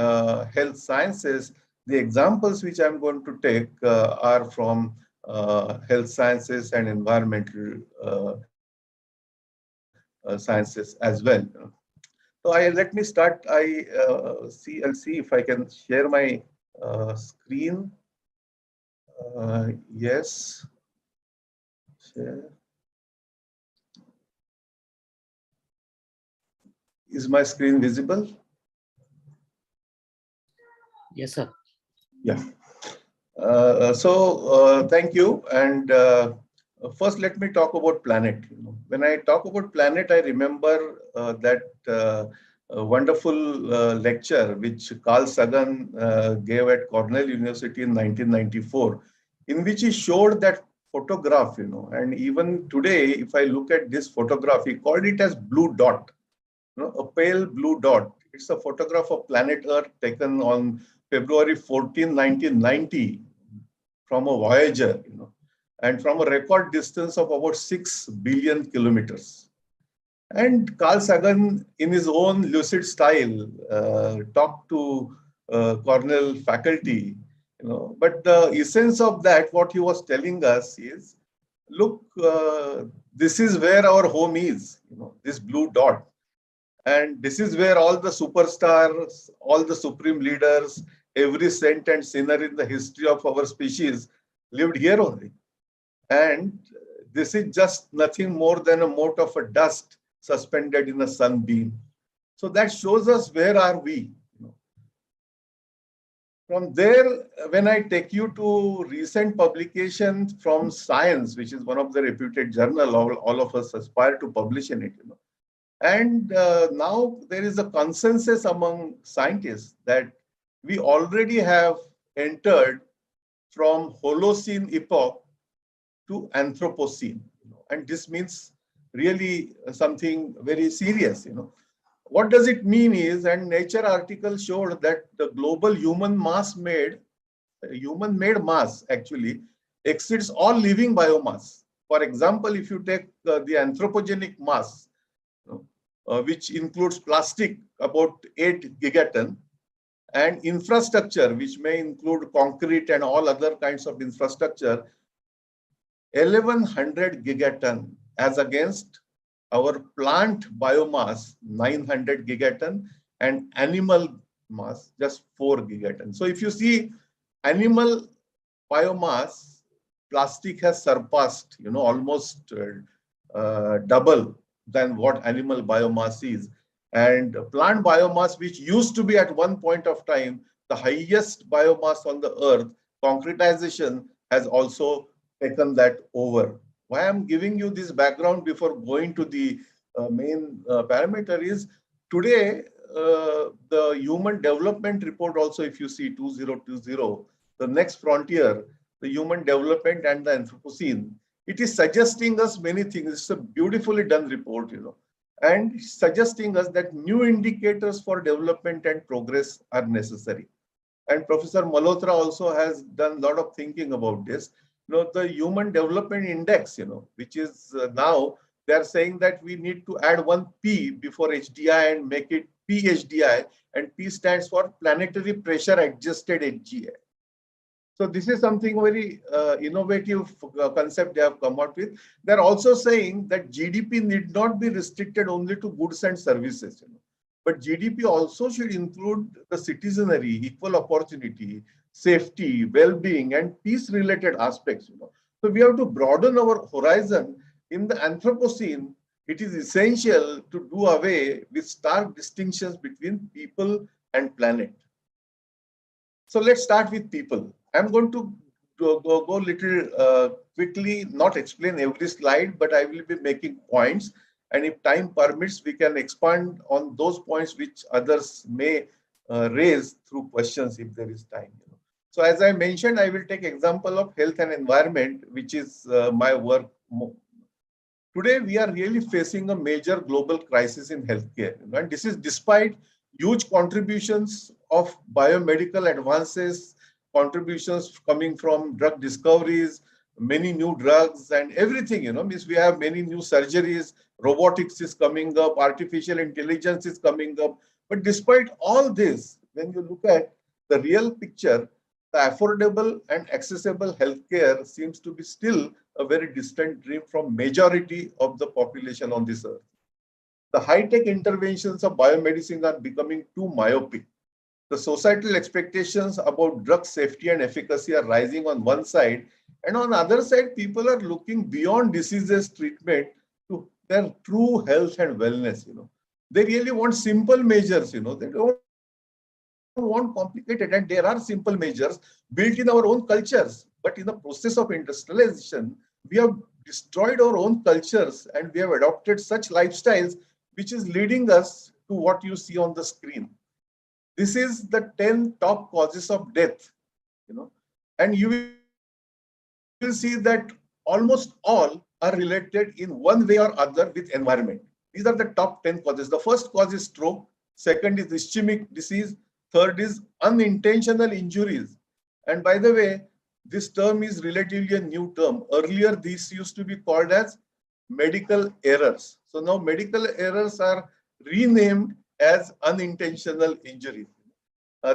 [SPEAKER 6] health sciences, the examples which I'm going to take are from health sciences and environmental sciences as well. So let me start. I'll see if I can share my screen. Yes. Share. Is my screen visible?
[SPEAKER 7] Yes, sir.
[SPEAKER 6] Yeah. Thank you. And First, let me talk about planet. When I talk about planet, I remember that a wonderful lecture which Carl Sagan gave at Cornell University in 1994, in which he showed that photograph, and even today, if I look at this photograph, he called it as blue dot, a pale blue dot. It's a photograph of planet Earth taken on February 14, 1990 from a Voyager, and from a record distance of about 6 billion kilometers. And Carl Sagan, in his own lucid style, talked to Cornell faculty, but the essence of that, what he was telling us is, look, this is where our home is, this blue dot. And this is where all the superstars, all the supreme leaders, every saint and sinner in the history of our species lived here only. And this is just nothing more than a mote of a dust suspended in a sunbeam. So that shows us where are we. From there, when I take you to recent publications from Science, which is one of the reputed journal, all of us aspire to publish in it. And now there is a consensus among scientists that we already have entered from Holocene epoch to Anthropocene. And this means really something very serious. What does it mean is, and Nature article showed that the global human made mass actually exceeds all living biomass. For example, if you take the anthropogenic mass, which includes plastic, about 8 gigaton, and infrastructure, which may include concrete and all other kinds of infrastructure, 1100 gigaton, as against our plant biomass, 900 gigaton, and animal mass, just 4 gigaton. So if you see animal biomass, plastic has surpassed, almost double than what animal biomass is. And plant biomass, which used to be at one point of time the highest biomass on the earth, concretization has also taken that over. Why I'm giving you this background before going to the main parameter is, today the Human Development Report also, if you see 2020, the next frontier, the human development and the Anthropocene, it is suggesting us many things. It's a beautifully done report, and suggesting us that new indicators for development and progress are necessary. And Professor Malhotra also has done a lot of thinking about this. The Human Development Index, which is now, they're saying that we need to add one P before HDI and make it PHDI, and P stands for Planetary Pressure Adjusted HGI. So this is something very innovative concept they have come out with. They're also saying that GDP need not be restricted only to goods and services, but GDP also should include the citizenry, equal opportunity, safety, well-being, and peace-related aspects. So we have to broaden our horizon. In the Anthropocene, it is essential to do away with stark distinctions between people and planet. So let's start with people. I'm going to go a little quickly, not explain every slide, but I will be making points. And if time permits, we can expand on those points which others may raise through questions if there is time. So as I mentioned, I will take example of health and environment, which is my work. Today, we are really facing a major global crisis in healthcare. And this is despite huge contributions of biomedical advances, contributions coming from drug discoveries, many new drugs and everything, means we have many new surgeries, robotics is coming up, artificial intelligence is coming up. But despite all this, when you look at the real picture, the affordable and accessible healthcare seems to be still a very distant dream from majority of the population on this earth. The high-tech interventions of biomedicine are becoming too myopic. The societal expectations about drug safety and efficacy are rising on one side, and on the other side, people are looking beyond diseases treatment to their true health and wellness. They really want simple measures. They don't want complicated, and there are simple measures built in our own cultures. But in the process of industrialization, we have destroyed our own cultures and we have adopted such lifestyles, which is leading us to what you see on the screen. This is the 10 top causes of death, and you will see that almost all are related in one way or other with environment. These are the top 10 causes. The first cause is stroke. Second is ischemic disease. Third is unintentional injuries. And by the way, this term is relatively a new term. Earlier, these used to be called as medical errors. So now medical errors are renamed as unintentional injuries.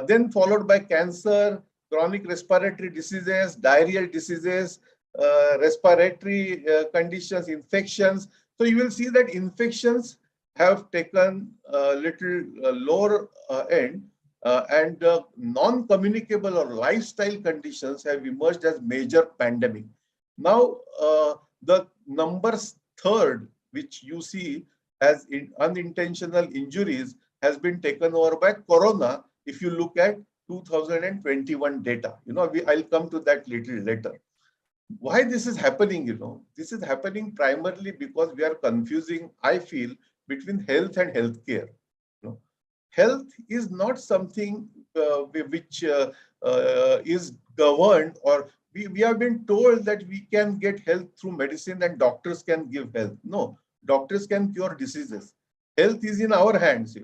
[SPEAKER 6] Then followed by cancer, chronic respiratory diseases, diarrheal diseases, respiratory conditions, infections. So you will see that infections have taken a little lower end, and non-communicable or lifestyle conditions have emerged as major pandemic. Now, the numbers third, which you see as unintentional injuries, has been taken over by corona. If you look at 2021 data, I'll come to that little later. Why this is happening, this is happening primarily because we are confusing, I feel, between health and healthcare. Health is not something which is governed, or we have been told that we can get health through medicine and doctors can give health. No, doctors can cure diseases. Health is in our hands,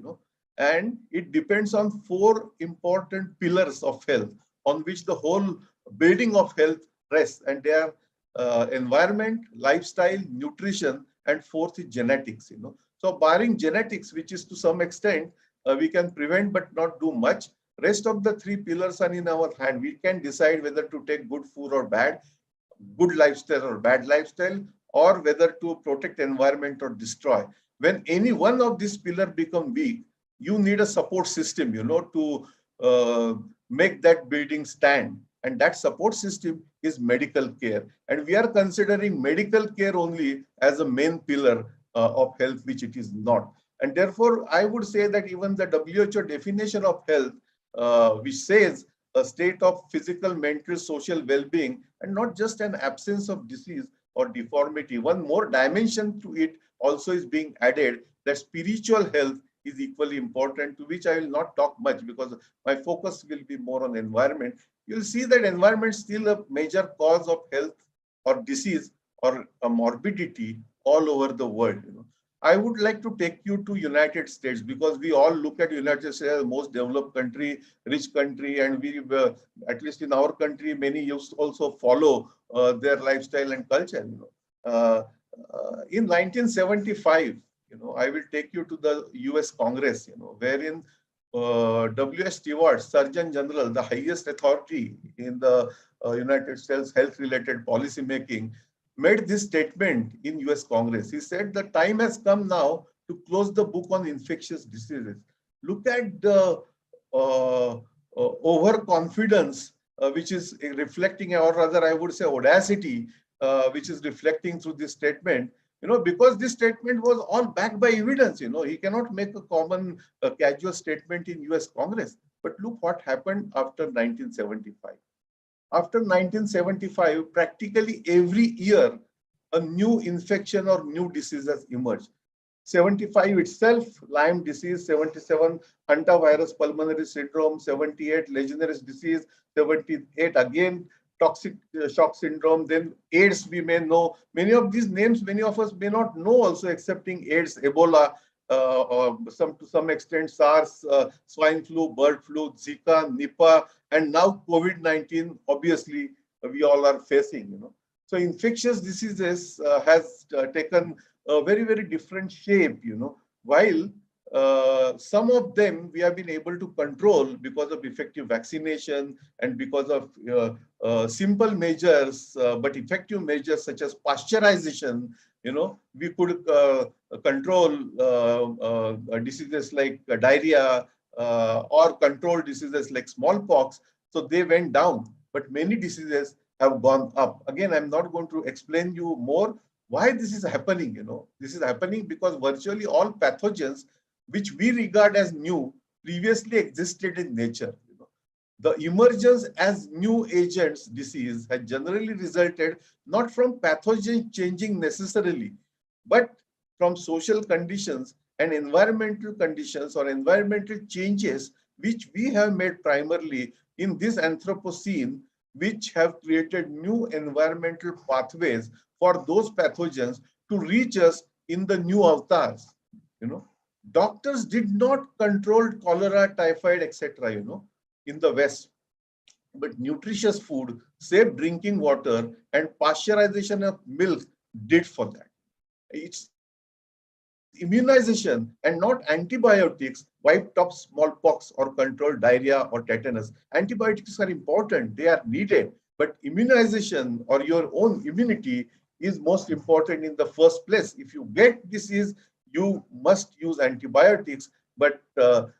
[SPEAKER 6] and it depends on 4 important pillars of health on which the whole building of health rests, and they are environment, lifestyle, nutrition, and fourth is genetics. So barring genetics, which is to some extent we can prevent but not do much, rest of the 3 pillars are in our hand. We can decide whether to take good food or bad, good lifestyle or bad lifestyle, or whether to protect environment or destroy. When any one of these pillars become weak, you need a support system, to make that building stand. And that support system is medical care. And we are considering medical care only as a main pillar of health, which it is not. And therefore, I would say that even the WHO definition of health, which says a state of physical, mental, social well-being, and not just an absence of disease or deformity. One more dimension to it also is being added, that spiritual health is equally important, to which I will not talk much because my focus will be more on environment. You'll see that environment is still a major cause of health or disease or a morbidity all over the world. I would like to take you to United States, because we all look at United States as the most developed country, rich country, and we, at least in our country, many used to also follow their lifestyle and culture. In 1975, I will take you to the US Congress, wherein W.S. Stewart, Surgeon General, the highest authority in the United States health-related policy making, made this statement in US Congress. He said, the time has come now to close the book on infectious diseases. Look at the overconfidence, which is reflecting, or rather I would say audacity, which is reflecting through this statement. Because this statement was all backed by evidence. He cannot make a common casual statement in US Congress. But look what happened after 1975. After 1975, practically every year, a new infection or new disease has emerged. 75 itself, Lyme disease, 77, hantavirus pulmonary syndrome, 78, Legionnaires disease, 78 again, toxic shock syndrome, then AIDS we may know. Many of these names, many of us may not know also, excepting AIDS, Ebola, or to some extent SARS, swine flu, bird flu, Zika, Nipah, and now COVID-19, obviously, we all are facing. So infectious diseases has taken a very, very different shape, while some of them we have been able to control because of effective vaccination and because of simple measures, but effective measures such as pasteurization. We could control diseases like diarrhea or control diseases like smallpox. So they went down, but many diseases have gone up. Again, I'm not going to explain you more why this is happening. This is happening because virtually all pathogens which we regard as new previously existed in nature. The emergence as new agents disease has generally resulted not from pathogen changing necessarily, but from social conditions and environmental conditions or environmental changes which we have made primarily in this Anthropocene, which have created new environmental pathways for those pathogens to reach us in the new avatars. Doctors did not control cholera, typhoid, etc. In the West, but nutritious food, safe drinking water, and pasteurization of milk did for that. It's immunization and not antibiotics wiped off smallpox or controlled diarrhea or tetanus. Antibiotics are important, they are needed, but immunization or your own immunity is most important in the first place. If you get disease, you must use antibiotics, but the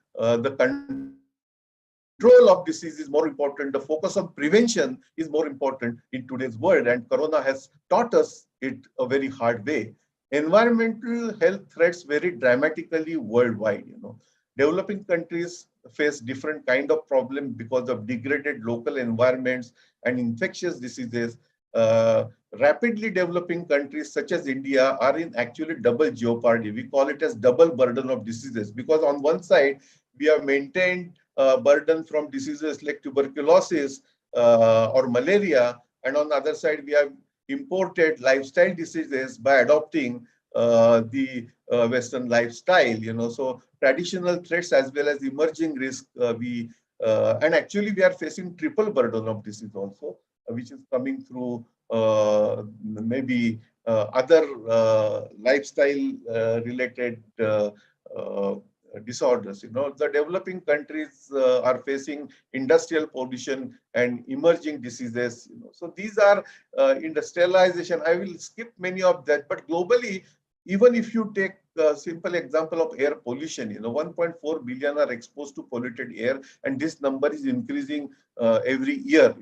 [SPEAKER 6] control of disease is more important. The focus on prevention is more important in today's world, and Corona has taught us it a very hard way. Environmental health threats vary dramatically worldwide. Developing countries face different kind of problems because of degraded local environments and infectious diseases. Rapidly developing countries such as India are in actually double jeopardy. We call it as double burden of diseases, because on one side, we have maintained burden from diseases like tuberculosis or malaria, and on the other side, we have imported lifestyle diseases by adopting the Western lifestyle. So traditional threats as well as emerging risk, and actually we are facing triple burden of disease also, which is coming through maybe other lifestyle related disorders. The developing countries are facing industrial pollution and emerging diseases. So these are industrialization. I will skip many of that, but globally, even if you take a simple example of air pollution, 1.4 billion are exposed to polluted air, and this number is increasing every year.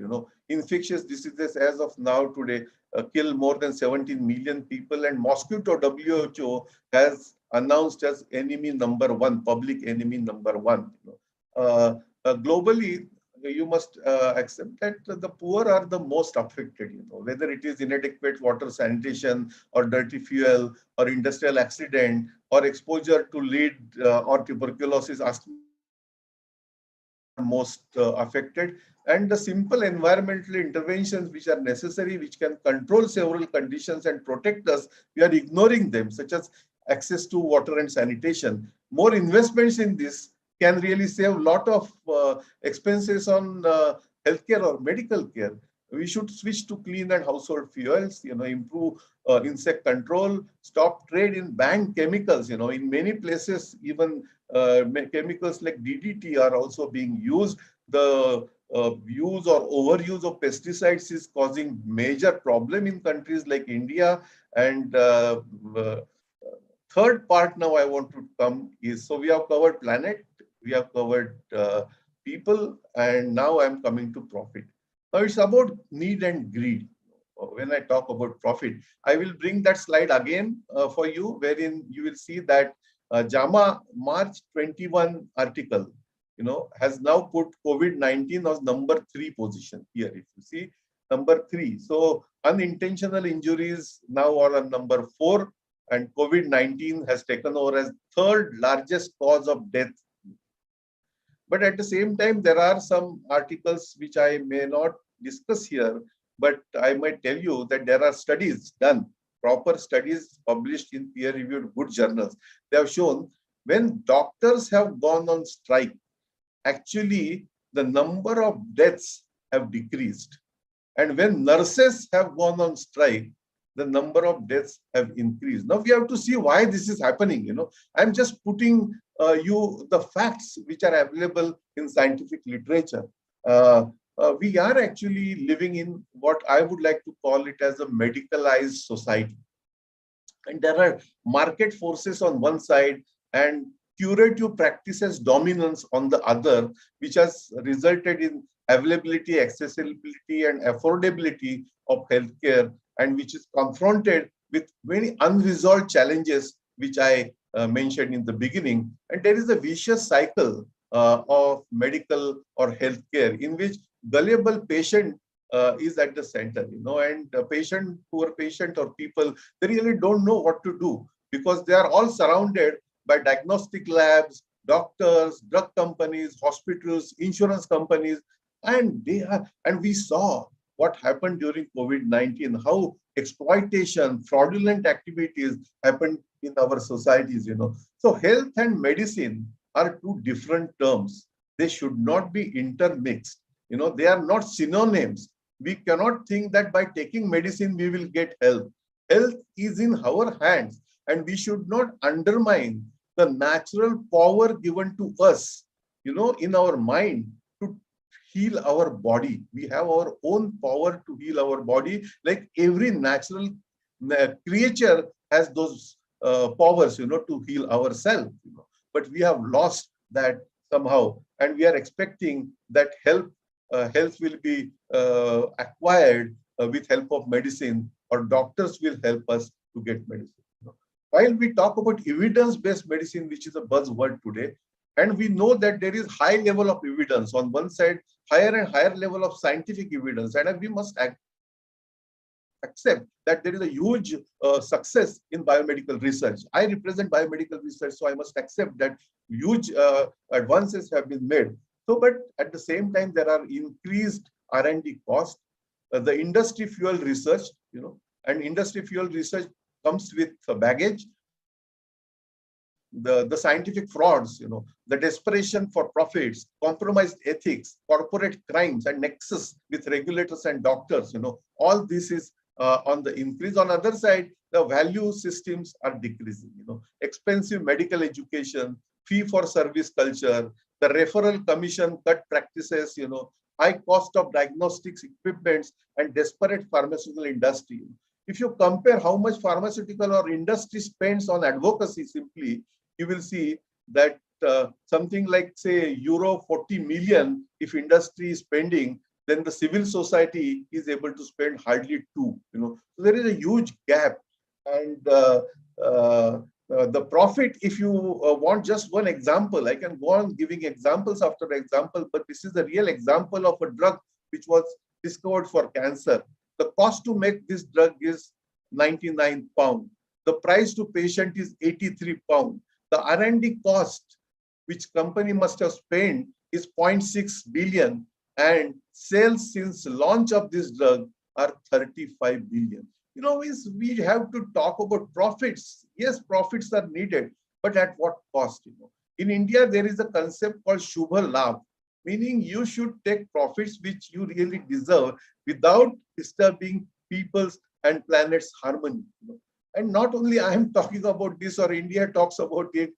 [SPEAKER 6] Infectious diseases as of now today kill more than 17 million people, and mosquito WHO has announced as enemy number one, public enemy number one. Globally, you must accept that the poor are the most affected, whether it is inadequate water sanitation or dirty fuel or industrial accident or exposure to lead or tuberculosis, asthma most affected. And the simple environmental interventions which are necessary, which can control several conditions and protect us, we are ignoring them, such as access to water and sanitation. More investments in this can really save a lot of expenses on healthcare or medical care. We should switch to clean and household fuels, improve insect control, stop trade in banned chemicals. In many places, even chemicals like DDT are also being used. The use or overuse of pesticides is causing major problem in countries like India. And third part now I want to come is, so we have covered planet, we have covered people, and now I'm coming to profit. Now it's about need and greed. When I talk about profit, I will bring that slide again for you, wherein you will see that JAMA March 21 article, has now put COVID-19 as number 3 position here. If you see number 3, so unintentional injuries now are on number 4, and COVID-19 has taken over as third largest cause of death. But at the same time, there are some articles which I may not discuss here, but I might tell you that there are studies done, proper studies published in peer-reviewed good journals. They have shown when doctors have gone on strike, actually the number of deaths have decreased. And when nurses have gone on strike, the number of deaths have increased. Now we have to see why this is happening. I'm just putting you the facts which are available in scientific literature. We are actually living in what I would like to call it as a medicalized society. And there are market forces on one side and curative practices dominance on the other, which has resulted in availability, accessibility, and affordability of healthcare, and which is confronted with many unresolved challenges, which I mentioned in the beginning. And there is a vicious cycle of medical or healthcare, in which gullible patient is at the center, and the patient, poor patient or people, they really don't know what to do because they are all surrounded by diagnostic labs, doctors, drug companies, hospitals, insurance companies, and we saw what happened during COVID-19, how exploitation, fraudulent activities happened in our societies, So health and medicine are two different terms. They should not be intermixed. They are not synonyms. We cannot think that by taking medicine, we will get health. Health is in our hands, and we should not undermine the natural power given to us, in our mind to heal our body. We have our own power to heal our body, like every natural creature has those powers, to heal ourselves. But we have lost that somehow, and we are expecting that health will be acquired with help of medicine, or doctors will help us to get medicine. While we talk about evidence-based medicine, which is a buzzword today, and we know that there is high level of evidence on one side, higher and higher level of scientific evidence, and we must accept that there is a huge success in biomedical research. I represent biomedical research, so I must accept that huge advances have been made. So, but at the same time, there are increased R&D costs. The industry fuel research, and industry fuel research comes with baggage. The scientific frauds, the desperation for profits, compromised ethics, corporate crimes, and nexus with regulators and doctors, all this is on the increase. On the other side, the value systems are decreasing, expensive medical education, fee for service culture, the referral commission cut practices, high cost of diagnostics equipments, and desperate pharmaceutical industry. If you compare how much pharmaceutical or industry spends on advocacy simply, you will see that something like, say, euro 40 million, if industry is spending, then the civil society is able to spend hardly 2. So there is a huge gap, and the profit, if you want just one example, I can go on giving examples after example, but this is the real example of a drug which was discovered for cancer. The cost to make this drug is 99 pounds. The price to patient is 83 pounds. The R&D cost, which company must have spent, is 0.6 billion, and sales since launch of this drug are 35 billion. We have to talk about profits. Yes, profits are needed, but at what cost? In India, there is a concept called Shubha Labh, meaning you should take profits which you really deserve without disturbing people's and planet's harmony. And not only I am talking about this, or India talks about it.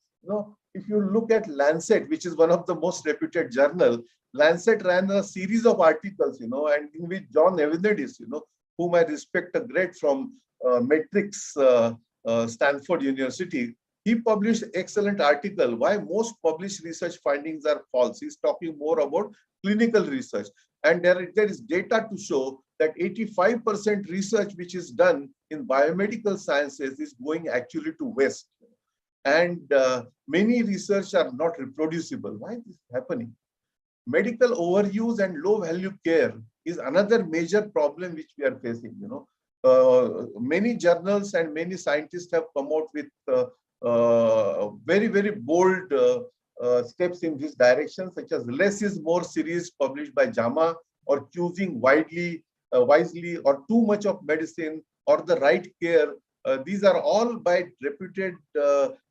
[SPEAKER 6] If you look at Lancet, which is one of the most reputed journal, Lancet ran a series of articles, and in which John Evanidis, whom I respect a great, from Matrix, Stanford University, he published excellent article, why most published research findings are false. He's talking more about clinical research. And there is data to show that 85% research which is done in biomedical sciences is going actually to waste. And many research are not reproducible. Why is this happening? Medical overuse and low value care is another major problem which we are facing. Many journals and many scientists have come out with very, very bold steps in this direction, such as Less is More series published by JAMA, or choosing wisely, or too much of medicine, or the right care. These are all by reputed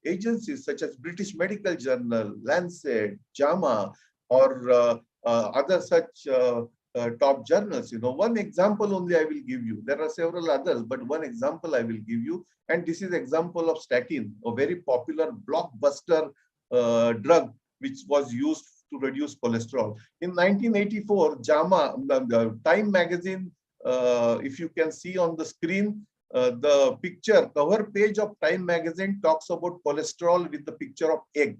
[SPEAKER 6] agencies such as British Medical Journal, Lancet, JAMA, or other such top journals. One example only I will give you. There are several others, but one example I will give you. And this is example of statin, a very popular blockbuster drug which was used to reduce cholesterol. In 1984, JAMA, the Time magazine, if you can see on the screen, the picture, cover page of Time magazine talks about cholesterol with the picture of egg,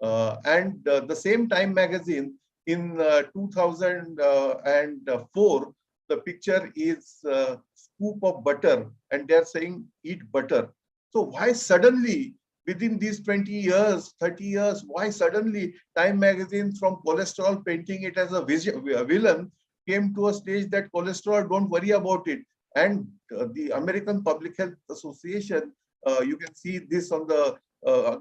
[SPEAKER 6] and the same Time magazine in 2004, the picture is a scoop of butter, and they're saying eat butter. So why suddenly within these 20 years, 30 years, why suddenly Time magazine from cholesterol painting it as a villain came to a stage that cholesterol, don't worry about it. And the American Public Health Association, you can see this on the,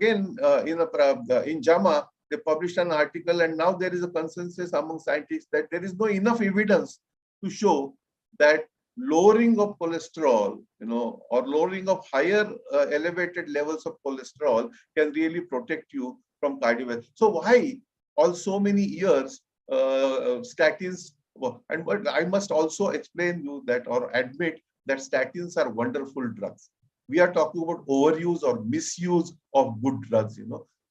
[SPEAKER 6] in JAMA, they published an article, and now there is a consensus among scientists that there is no enough evidence to show that lowering of cholesterol, or lowering of higher elevated levels of cholesterol can really protect you from cardiovascular. So why all so many years statins? And but I must also explain you that, or admit that statins are wonderful drugs. We are talking about overuse or misuse of good drugs.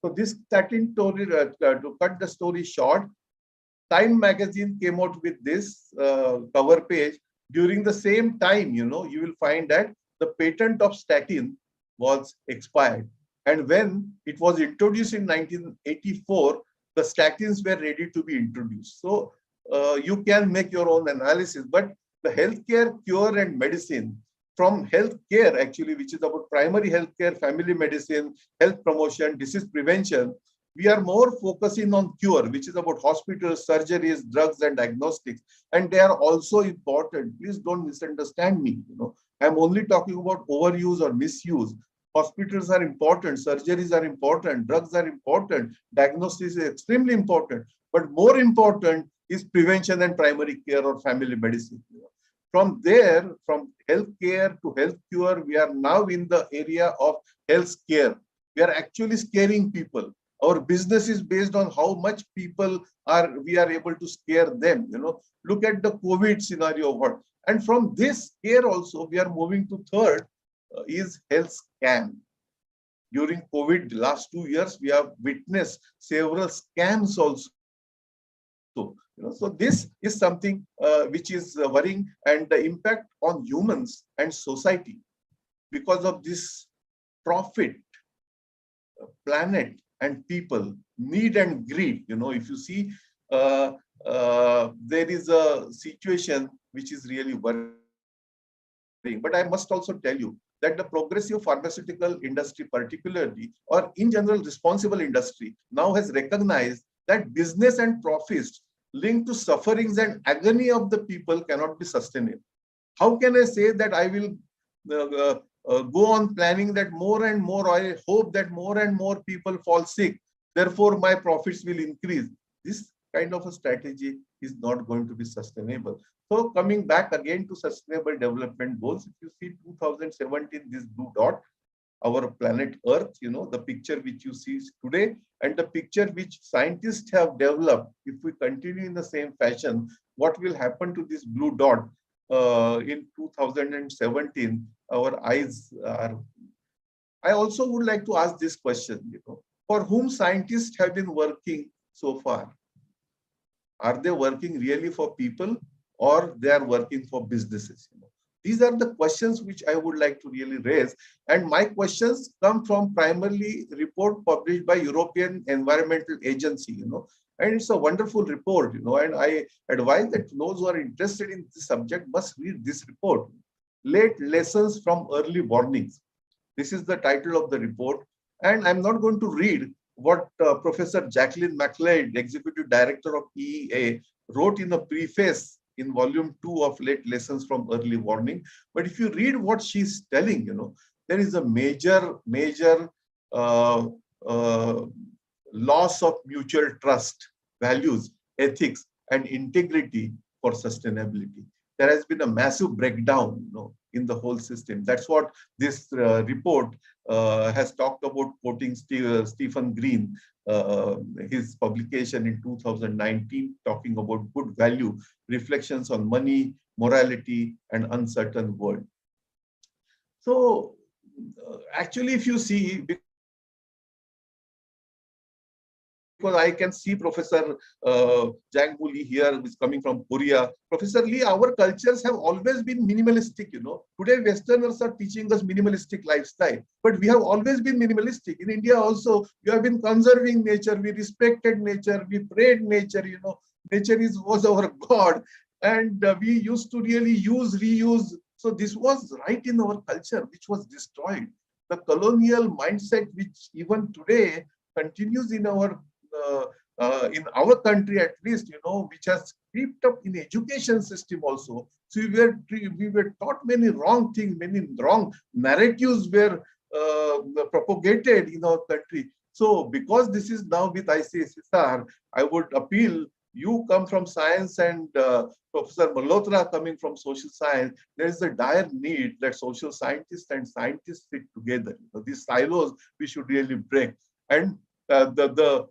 [SPEAKER 6] So this statin story, to cut the story short, Time magazine came out with this cover page. During the same time, you will find that the patent of statin was expired. And when it was introduced in 1984, the statins were ready to be introduced. So you can make your own analysis, but the healthcare, cure and medicine, from healthcare actually, which is about primary healthcare, family medicine, health promotion, disease prevention, we are more focusing on cure, which is about hospitals, surgeries, drugs, and diagnostics. And they are also important. Please don't misunderstand me. I'm only talking about overuse or misuse. Hospitals are important, surgeries are important, drugs are important, diagnostics is extremely important. But more important is prevention and primary care or family medicine. From there, from healthcare to health cure, we are now in the area of health care. We are actually scaring people. Our business is based on how much people we are able to scare them. Look at the COVID scenario. And from this scare also, we are moving to third is health scam. During COVID, last 2 years, we have witnessed several scams also. So this is something which is worrying, and the impact on humans and society because of this profit, planet and people, need and greed. If you see, there is a situation which is really worrying. But I must also tell you that the progressive pharmaceutical industry particularly, or in general responsible industry, now has recognized that business and profits linked to sufferings and agony of the people cannot be sustainable. How can I say that I will go on planning that more and more, I hope that more and more people fall sick, therefore my profits will increase? This kind of a strategy is not going to be sustainable. So coming back again to sustainable development goals, if you see 2017, this blue dot, our planet Earth, the picture which you see today, and the picture which scientists have developed, if we continue in the same fashion, what will happen to this blue dot in 2017, our eyes are... I also would like to ask this question, for whom scientists have been working so far? Are they working really for people, or they are working for businesses? These are the questions which I would like to really raise. And my questions come from primarily report published by European Environmental Agency, and it's a wonderful report, and I advise that those who are interested in this subject must read this report. Late Lessons from Early Warnings. This is the title of the report. And I'm not going to read what Professor Jacqueline MacLeod, Executive Director of EEA, wrote in a preface in volume 2 of Late Lessons from Early Warning. But if you read what she's telling, there is a major loss of mutual trust, values, ethics, and integrity for sustainability. There has been a massive breakdown, in the whole system. That's what this report has talked about, quoting Stephen Green, his publication in 2019, talking about good value, reflections on money, morality, and uncertain world. So actually, if you see, because I can see Professor Jang-Moo LEE here, who is coming from Korea. Professor Lee, our cultures have always been minimalistic, Today, Westerners are teaching us minimalistic lifestyle, but we have always been minimalistic. In India also, we have been conserving nature, we respected nature, we prayed nature, Nature was our God, and we used to really use, reuse. So this was right in our culture, which was destroyed. the colonial mindset, which even today continues in our country, at least, which has crept up in education system also. So we were taught many wrong things, many wrong narratives were propagated in our country. So because this is now with ICSSR, I would appeal, you come from science and Professor Malhotra coming from social science, there is a dire need that social scientists and scientists sit together. These silos we should really break. And the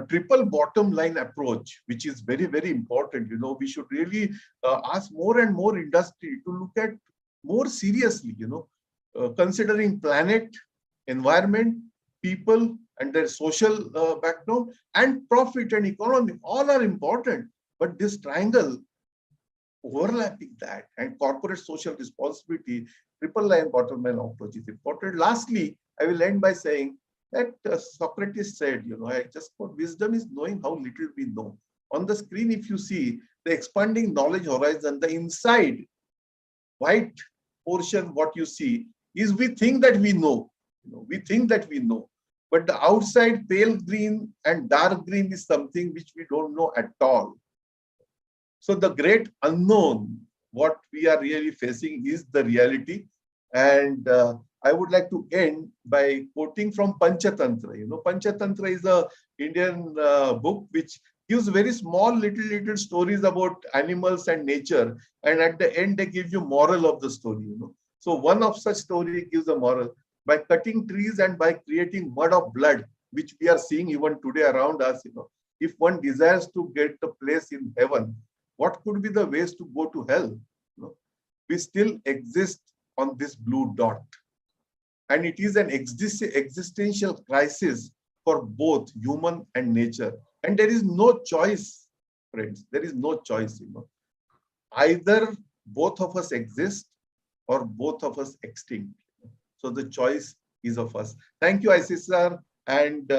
[SPEAKER 6] triple bottom line approach, which is very, very important, we should really ask more and more industry to look at more seriously, considering planet, environment, people, and their social background, and profit and economy, all are important. But this triangle overlapping that and corporate social responsibility, triple line bottom line approach is important. Lastly, I will end by saying that Socrates said, I just quote, wisdom is knowing how little we know. On the screen, if you see the expanding knowledge horizon, the inside white portion, what you see is we think that we know. We think that we know. But the outside pale green and dark green is something which we don't know at all. So the great unknown, what we are really facing is the reality. And I would like to end by quoting from Panchatantra. Panchatantra is a Indian book which gives very small little stories about animals and nature. And at the end, they give you moral of the story. So one of such story gives a moral. By cutting trees and by creating mud of blood, which we are seeing even today around us, if one desires to get a place in heaven, what could be the ways to go to hell? We still exist on this blue dot. And it is an existential crisis for both human and nature. And there is no choice, friends. There is no choice. Either both of us exist or both of us extinct. So the choice is of us. Thank you, ICSSR and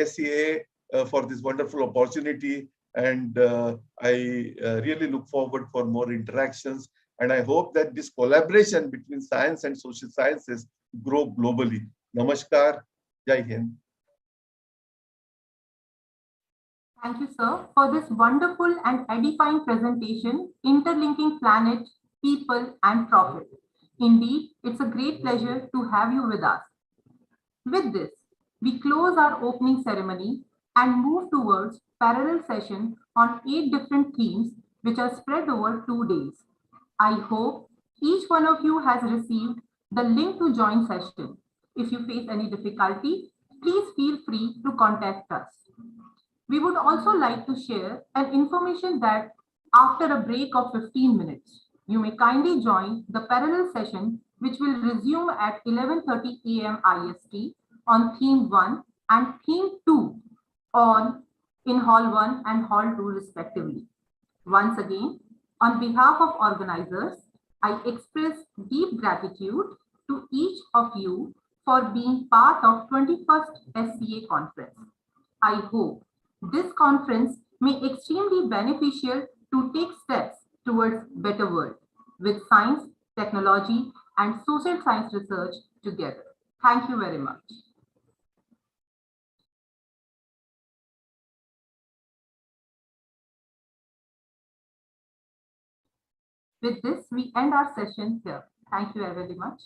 [SPEAKER 6] SEA for this wonderful opportunity. And I really look forward for more interactions. And I hope that this collaboration between science and social sciences grow globally. Namaskar. Jai Hind.
[SPEAKER 1] Thank you, sir, for this wonderful and edifying presentation, interlinking planet, people, and profit. Indeed, it's a great pleasure to have you with us. With this, we close our opening ceremony and move towards parallel session on 8 different themes which are spread over 2 days. I hope each one of you has received the link to join session. If you face any difficulty, please feel free to contact us. We would also like to share an information that after a break of 15 minutes, you may kindly join the parallel session which will resume at 11:30 a.m. IST on theme 1 and theme 2 in hall 1 and hall 2 respectively. Once again, on behalf of organizers, I express deep gratitude to each of you for being part of 21st SCA conference. I hope this conference may be extremely beneficial to take steps towards better world with science, technology, and social science research together. Thank you very much. With this, we end our session here. Thank you very much.